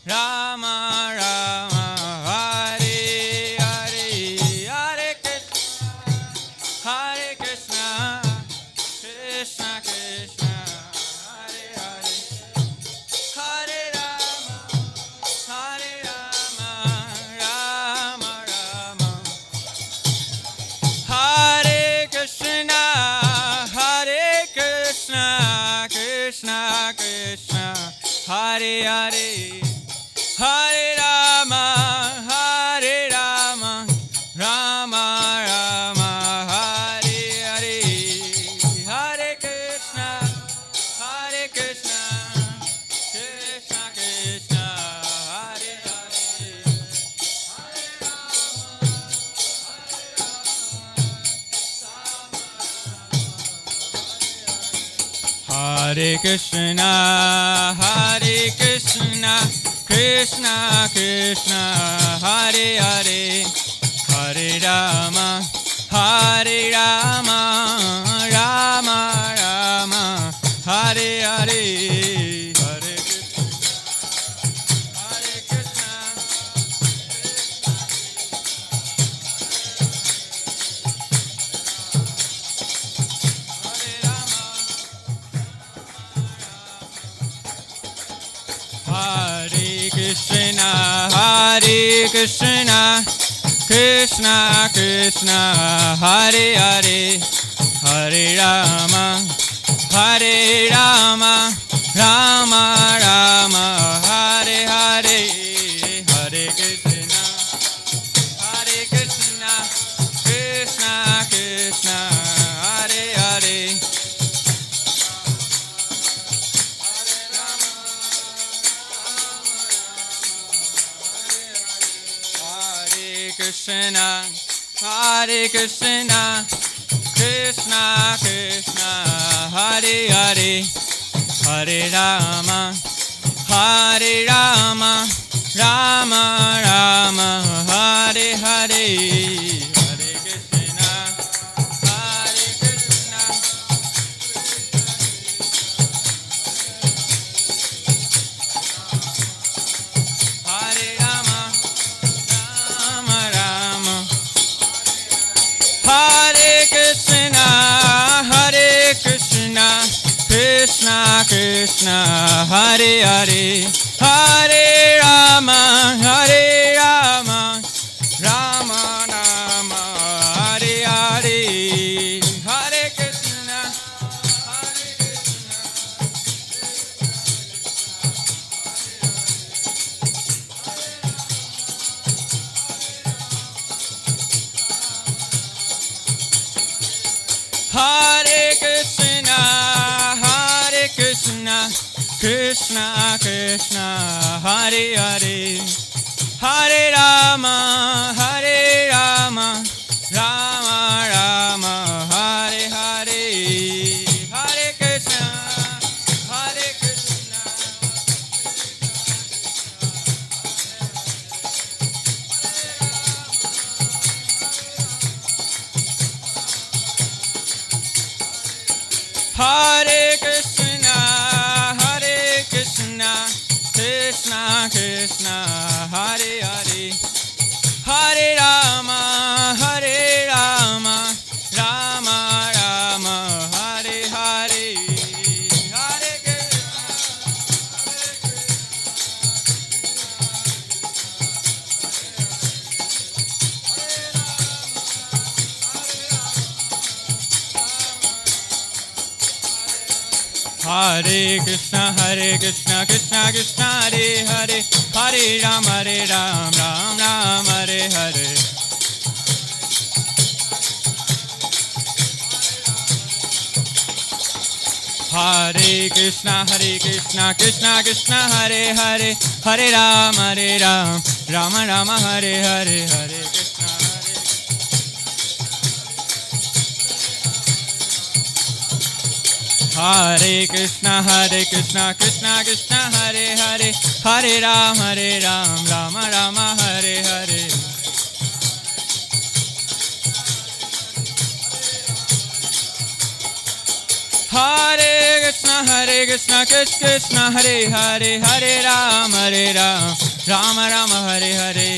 Rama Rama, Hare Hare, Hare Krishna, Hare Krishna, Krishna Krishna, Hare Hare, Hare Rama, Hare Rama, Rama Rama, Hare Krishna, Hare Krishna, Krishna Krishna, Hare Hare, Hare Rama, Hare Rama, Rama Rama, Hare Hare, Hare Krishna, Hare Krishna, Krishna Krishna, Hare Hare, Hare Rama, Hare Krishna, Hare Krishna, Krishna Krishna, Hare Hare, Hare Rama, Hare Rama, Rama Rama, Hare Hare, Hare Krishna, Hare Krishna, Hare Rama, Hare Krishna, Hare Krishna, Krishna Krishna, Hare Hare, Hare Rama, Hare Rama, Rama Rama, Hare Hare, Hare Krishna, Hare Krishna, Krishna Krishna, Hare Hare, Hare Krishna, Hare Krishna, Krishna Krishna, Hare Hare, Hare Rama, Hare Rama, Rama Rama, Hare Hare, Hare Krishna, Hare Krishna, Hare Rama, Krishna, Hare Hare, Hare Rama, Hare Rama, Rama Rama, Hare Hare, Hare Krishna, Hare Krishna. Hare Krishna, Hare Krishna, Krishna Krishna, Hare Hare, Hare Rama, Hare Rama, Rama Rama, Hare Hare, Hare Krishna, Hare Krishna. Hare Krishna, Hare Krishna, Krishna Krishna, Hare Hare, Hare Rama, Hare Rama, Rama Rama, Hare Hare, Hare Krishna, Hare Krishna, Hare Krishna, Krishna Krishna, Hare Hare, Hare Ram, Ram Ram, Hare Hare. Hare Krishna, Krishna Krishna, Hare Hare, Hare Ram, Ram Ram, Hare Hare, Hare Krishna, Hare. Hare Krishna, Krishna Krishna, Hare Hare, Hare Ram, Rama Rama, Hare Hare. Hare Krishna, Krishna Hare Hare, Hare Ram, Rama Rama, Hare Hare.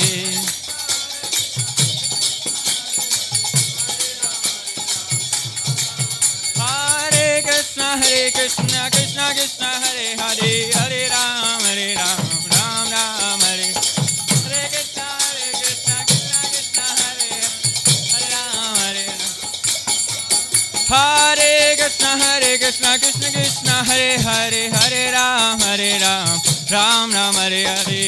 Hare Krishna, Krishna Krishna, Hare Hare, Hare Ram, Ram Ram, Hare. Hare Krishna, Krishna Krishna, Hare Hare Ram, Hare Ram. Hare Krishna, Krishna Krishna, Hare Hare, Hare Ram, Ram Ram, Hare Hare.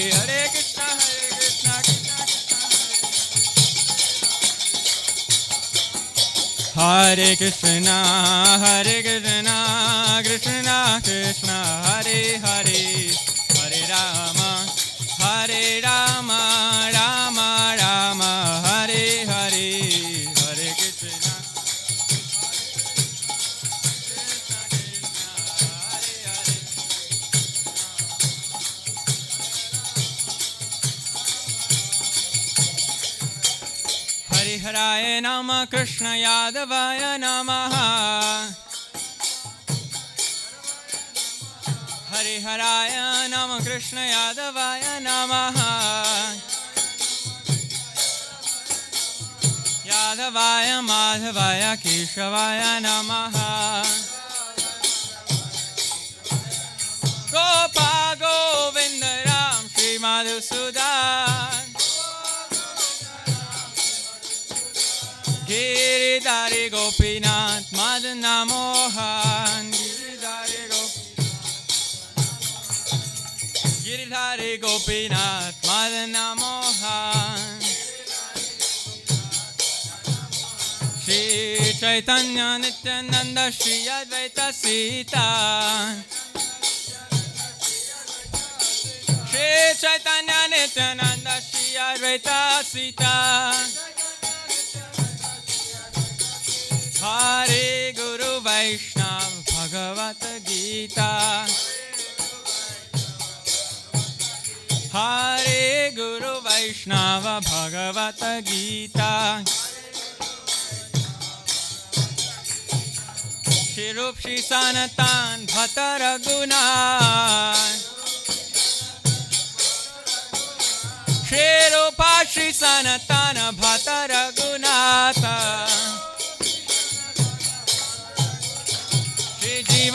Hare Krishna, Krishna Krishna, Hare Krishna, Krishna Krishna, Hare Hare, Hare Rama, Rama Rama, Hare Hare. Hare Krishna. Hare Nama, Krishna Yadavaya Namaha. Hare Nama, Krishna Yadavaya Namaha. Yadavaya Madhavaya Keshavaya Namaha. Gopa Govinda Ram Shri Madhusudan. Giridhari Gopinath Madana Mohan. Giridhari Gopinath Madana Mohan. Shri Chaitanya Nityananda Shri Advaita Sita. Shri Chaitanya Nityananda Shri Advaita Sita. Hare Guru Vaishnava Bhagavad Gita. Hare Guru Vaishnava Bhagavad Gita. Shri Rup Shri Sanatan Bhata Raghunath. Shri Rupa Shri Sanatana Bhata Raghunatha.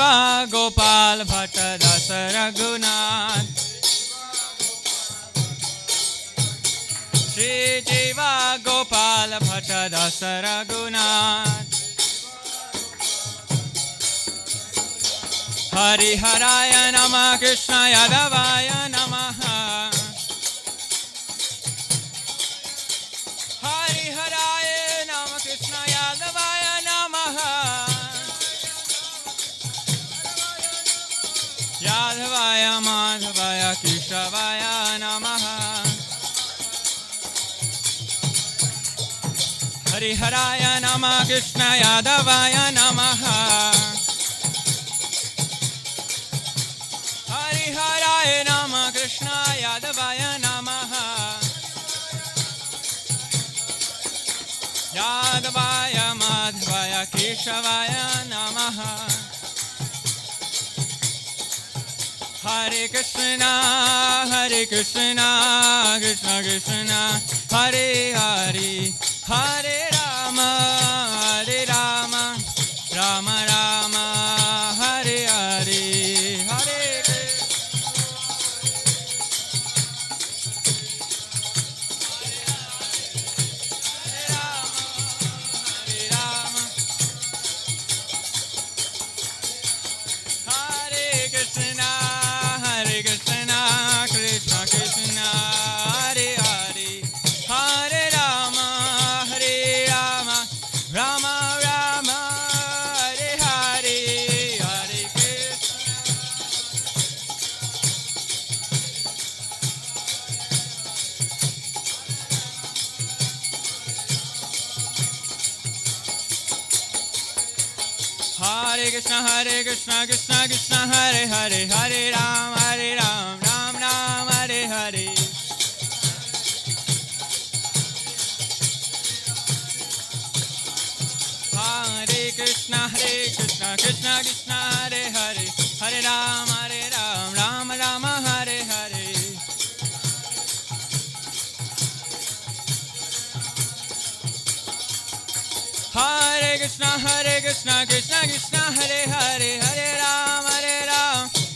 Jiva Gopal Bhatta Dasa Raghunath Shri Jiva Gopal Bhatta Dasa Raghunath Hari Haraya Namah Krishna Yadavaya Namaha Hari Haraya Namah Krishna Yadavaya Namaha Yadavaya Madhavaya Keshavaya Namaha Hari Haraya Namah Krishna Yadavaya Namaha Hari Haraya Namah Krishna Yadavaya Namaha Yadavaya Madhavaya Keshavaya Namaha Hare Krishna Krishna Krishna Hare Hare Hare Rama Rama Rama Hare Hare Hare Hare Krishna Krishna Krishna Hare Hare Hare Ram Ram Ram Hare Hare Hare Krishna Krishna Krishna Hare Hare Hare Ram Ram Ram Hare Hare Hare Krishna Krishna Krishna Hare Hare Hare Ram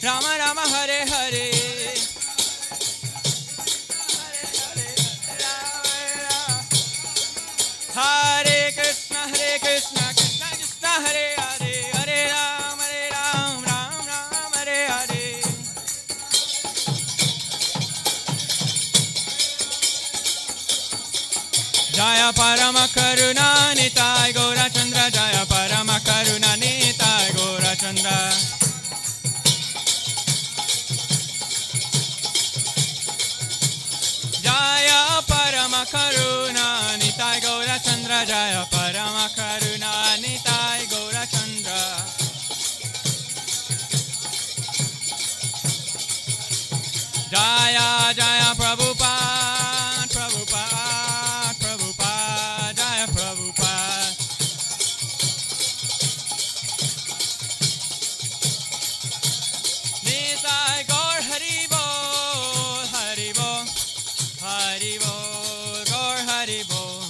Ram Ram Hare Hare Hare Krishna Krishna Krishna Hare Hare Hare Ram Ram Ram Hare Hare Jaya Parama Karuna Nitai Gaura Chandra Jaya Parama Karuna Nitai Gaura Chandra Jaya Parama Karuna Nitai Gaura Chandra Jaya Parama Karuna Nitai Gaura Chandra Jaya Jaya Prabhupada Prabhupada Prabhupada Jaya Prabhupada Nitai Gaur Hari Bol Hari Bol Hari Bol Gaur Hari Bol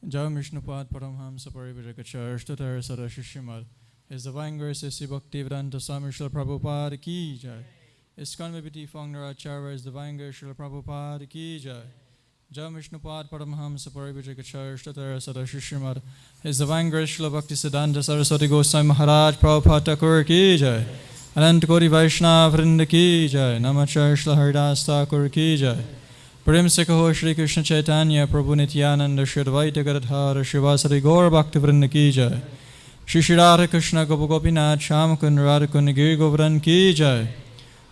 Jai Vishnupad Paramhamsa Parivrajakacha Ashtatara Sarashishimad. His Divine Grace Sri Bhaktivedanta Swami Srila Prabhupada Ki Jai. ISKCON Vibhuti Fongnaracharya His Divine Grace Srila Prabhupada Ki Jai. Jai Vishnupad Paramhamsa Parivrajakacha Ashtatara Sarashishimad. His Divine Grace Srila Bhaktisiddhanta Saraswati Goswami Maharaj Prabhupada Thakur Ki Jai. Anant Koti Vaishnava Vrinda Ki Jai. Namacharya Srila Haridas Thakur Ki Jai. Prem se kaho Shri Krishna Chaitanya Prabhu Nityananda Shri Advaita Gadadhara Shivasari Gaur Bhakti Vrinda Ki Jai. Shri Shri Radha Krishna Gopa Gopinath Shamakun Radha Kund Giri Govardhan Ki Jai.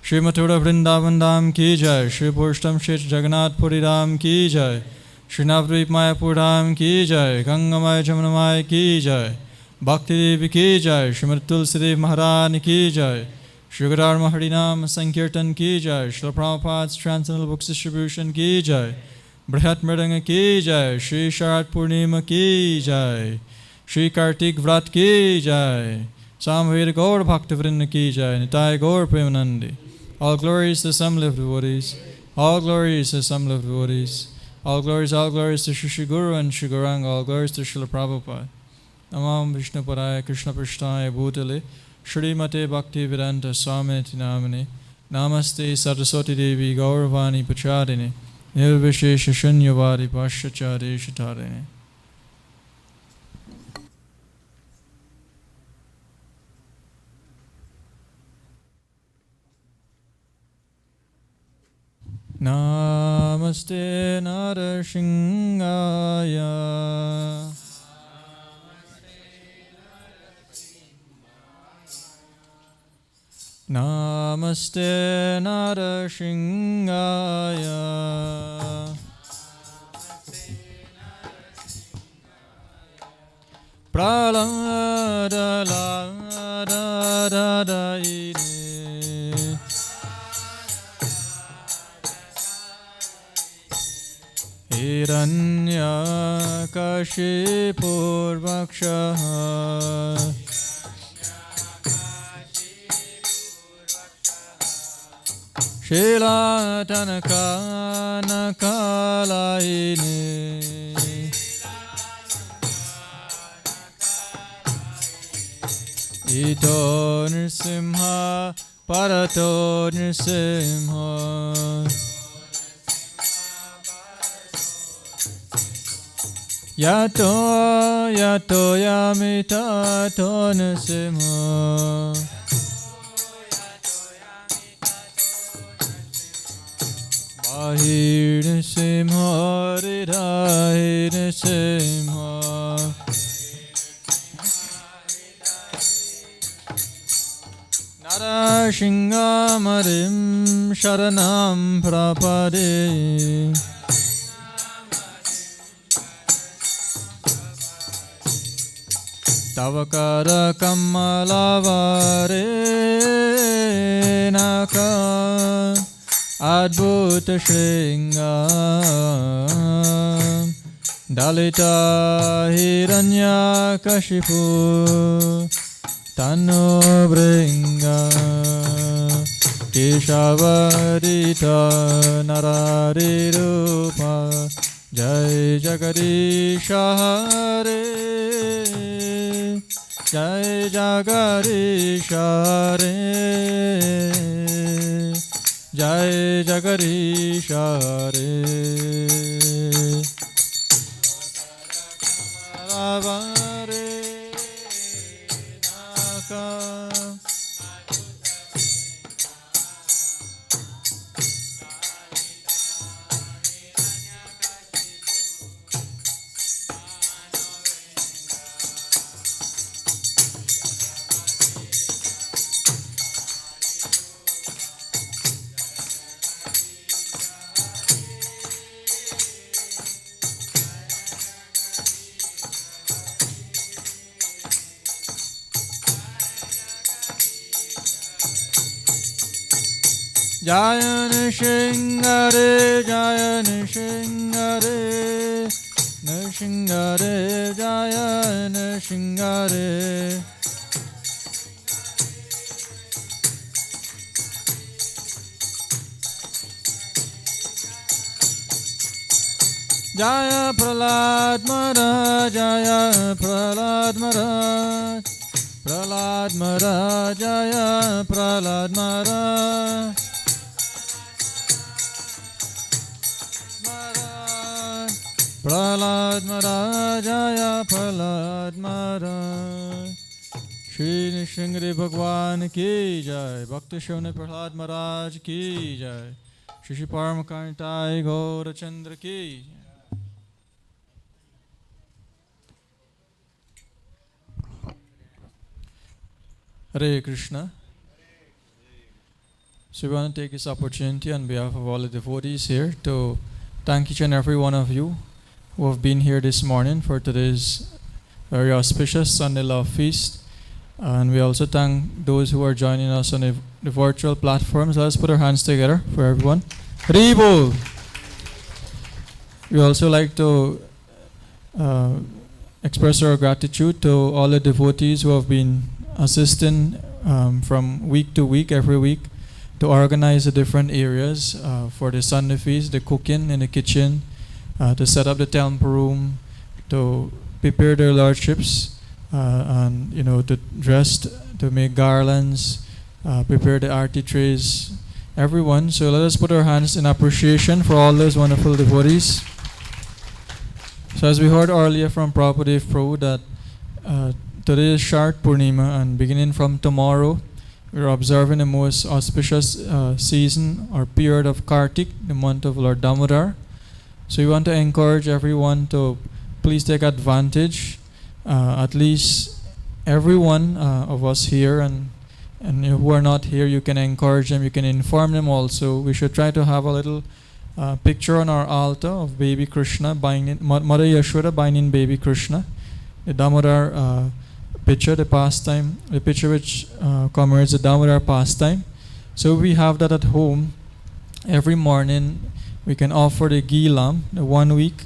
Shri Mathura Vrindavan Dham Ki Jai. Shri Purushottam Shri Jagannath Puri Dham Ki Jai. Shri Navadvip Mayapur Dham Ki Jai. Gangamaya Jamunamaya Ki Jai. Bhakti Devi Ki Jai. Shrimad Tulsi Dev Maharani Ki Jai. Shri Gadarma Harinam Sankirtan Ki Jai. Srila Prabhupada's Transcendental Books Distribution Ki Jai. Brihat Mridanga Ki Jai. Shri Sharat Purnima Ki Jai. Shri Kartik Vrat Ki Jai. Samveda Gaur Bhaktivinoda Ki Jai. Nitai Gaur Premanandi. All glories to the assembly of devotees. All glories to some of devotees. All glories to Shri Guru and Shri Gauranga. All glories to Srila Prabhupada. Namam Vishnu Padaya Krishna Prishnaya Bhutale Shrimate Bhakti Vedanta Swamiti Namane Namaste Saraswati Devi Gauravani Pachadine Nirvishesha Shunyavadi Pashyachari Shatarine. Namaste Narasingaya. Namaste Narasingaya. Pralada la da da da ine. Hiranya Kashipur Vaksha Shila Tanaka Nakalaine Ito Nrsimha Parato Nrsimha Yato Yamita To Nrsimha Bahir Nrsimha Hridaya Nrsimha Narasingamarim Sharanam Prapade Tavakara Kamalavare Naka Adbhuta Shringam Dalita Hiranya Kashipu Tano Bringa Keshavarita Narari Rupa Jai Jagadish Hare Jai Jagadish Hare Jai Jagadish Hare Ravare Naka Jaya Nrsimhare, Jaya Nrsimhare, Nrsimhare, Jaya Nrsimhare. Jaya Prahlad Maharaj, Jaya Prahlad Maharaj, Prahlad Maharaj, Jaya Prahlad Maharaj. Prahlad Maharaj, Jaya Prahlad Maharaj. Shri Nrsimha Bhagwan ki jai, Bhakti Shone Prahlad Maharaj ki jai, Shri Shri Paramakantai Gaura Chandra ki jai. Hare Krishna. So we want to take this opportunity on behalf of all the devotees here to thank each and every one of you who have been here this morning for today's very auspicious Sunday Love Feast. And we also thank those who are joining us on the virtual platforms. Let's put our hands together for everyone. Haribol! We also like to express our gratitude to all the devotees who have been assisting from week to week, every week, to organize the different areas for the Sunday feast, the cooking in the kitchen, to set up the temple room, to prepare their lordships, and to dress, to make garlands, prepare the arti trays, everyone. So let us put our hands in appreciation for all those wonderful devotees. So as we heard earlier from Prabhupada Prabhu that today is Shart Purnima, and beginning from tomorrow we're observing the most auspicious season or period of Kartik, the month of Lord Damodar. So we want to encourage everyone to please take advantage, at least everyone of us here, and who are not here, you can encourage them, you can inform them also. We should try to have a little picture on our altar of baby Krishna, Mother Yashoda binding baby Krishna, the Damodar picture, the pastime, the picture which commemorates the Damodar pastime. So we have that at home. Every morning we can offer the ghee lamp, the 1 week.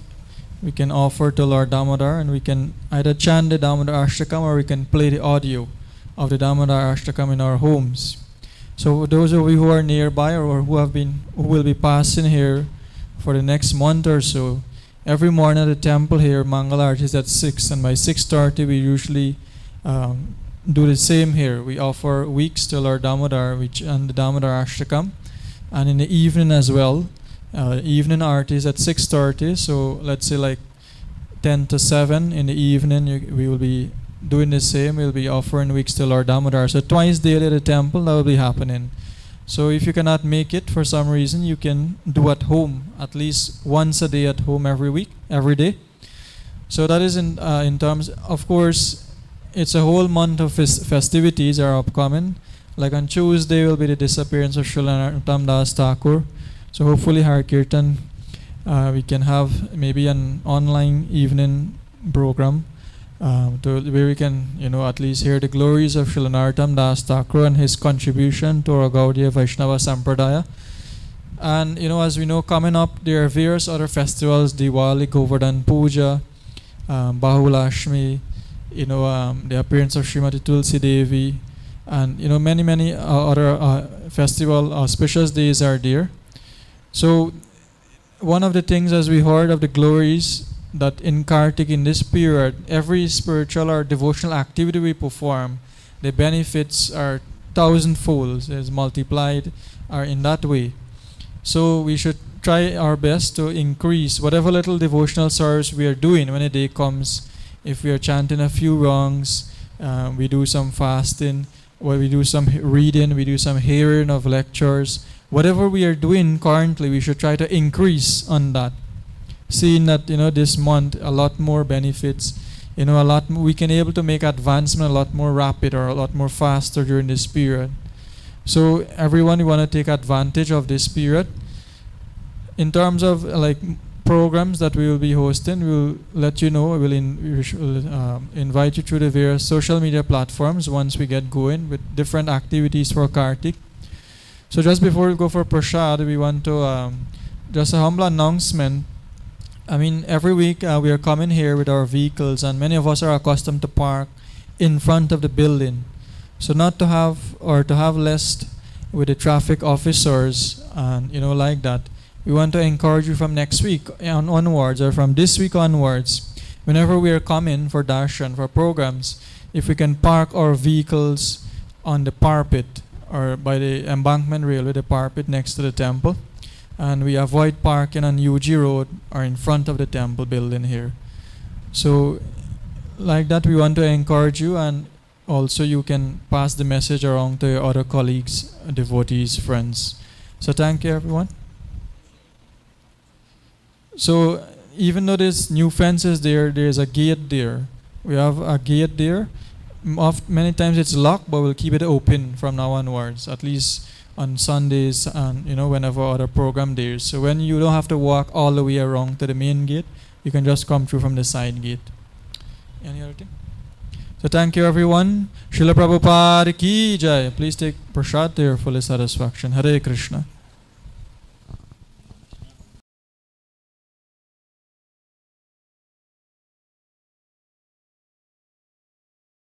We can offer to Lord Damodar, and we can either chant the Damodar Ashtakam or we can play the audio of the Damodar Ashtakam in our homes. So those of you who are nearby or who will be passing here for the next month or so, every morning at the temple here, Mangala Arati is at 6, and by 6:30 we usually do the same here. We offer weeks to Lord Damodar and the Damodar Ashtakam, and in the evening as well. Evening Arati is at 6:30, so let's say like 10 to 7 in the evening we will be doing the same. We'll be offering weeks to Lord Damodar. So twice daily at the temple that will be happening. So if you cannot make it for some reason, you can do at home, at least once a day at home every day. So that is in terms, of course, it's a whole month of festivities are upcoming. Like on Tuesday will be the disappearance of Srila Narottam Das Thakur. So hopefully Har Kirtan, we can have maybe an online evening program where we can, at least hear the glories of Srila Narottam Das Thakur and his contribution to our Gaudiya Vaishnava Sampradaya. And as we know, coming up there are various other festivals: Diwali, Govardhan Puja, Bahulashmi, the appearance of Srimati Tulsi Devi, and many other festival auspicious days are there. So one of the things, as we heard of the glories, that in Kartik, in this period, every spiritual or devotional activity we perform, the benefits are thousandfold, is multiplied, are in that way. So we should try our best to increase whatever little devotional service we are doing when a day comes. If we are chanting a few wrongs, we do some fasting, or we do some reading, we do some hearing of lectures. Whatever we are doing currently, we should try to increase on that. Seeing that this month a lot more benefits, a lot we can able to make advancement a lot more rapid or a lot more faster during this period. So everyone, we want to take advantage of this period. In terms of like programs that we will be hosting, we will let you know. We will invite you through the various social media platforms once we get going with different activities for Kartik. So just before we go for Prashad, we want to just a humble announcement. I mean, every week we are coming here with our vehicles, and many of us are accustomed to park in front of the building. So not to have less with the traffic officers and like that. We want to encourage you from next week onwards, or from this week onwards, whenever we are coming for darshan, for programs, if we can park our vehicles on the parapet or by the embankment railway, the parapet next to the temple, and we avoid parking on UG Road or in front of the temple building here. So like that, we want to encourage you, and also you can pass the message around to your other colleagues, devotees, friends. So thank you, everyone. So even though there's new fences there's a gate there. We have a gate there. Many times it's locked, but we'll keep it open from now onwards, at least on Sundays and whenever other program days. So when you don't have to walk all the way around to the main gate, you can just come through from the side gate. Any other thing? So thank you, everyone. Srila Prabhupada ki jai. Please take prasad to your fullest satisfaction. Hare Krishna.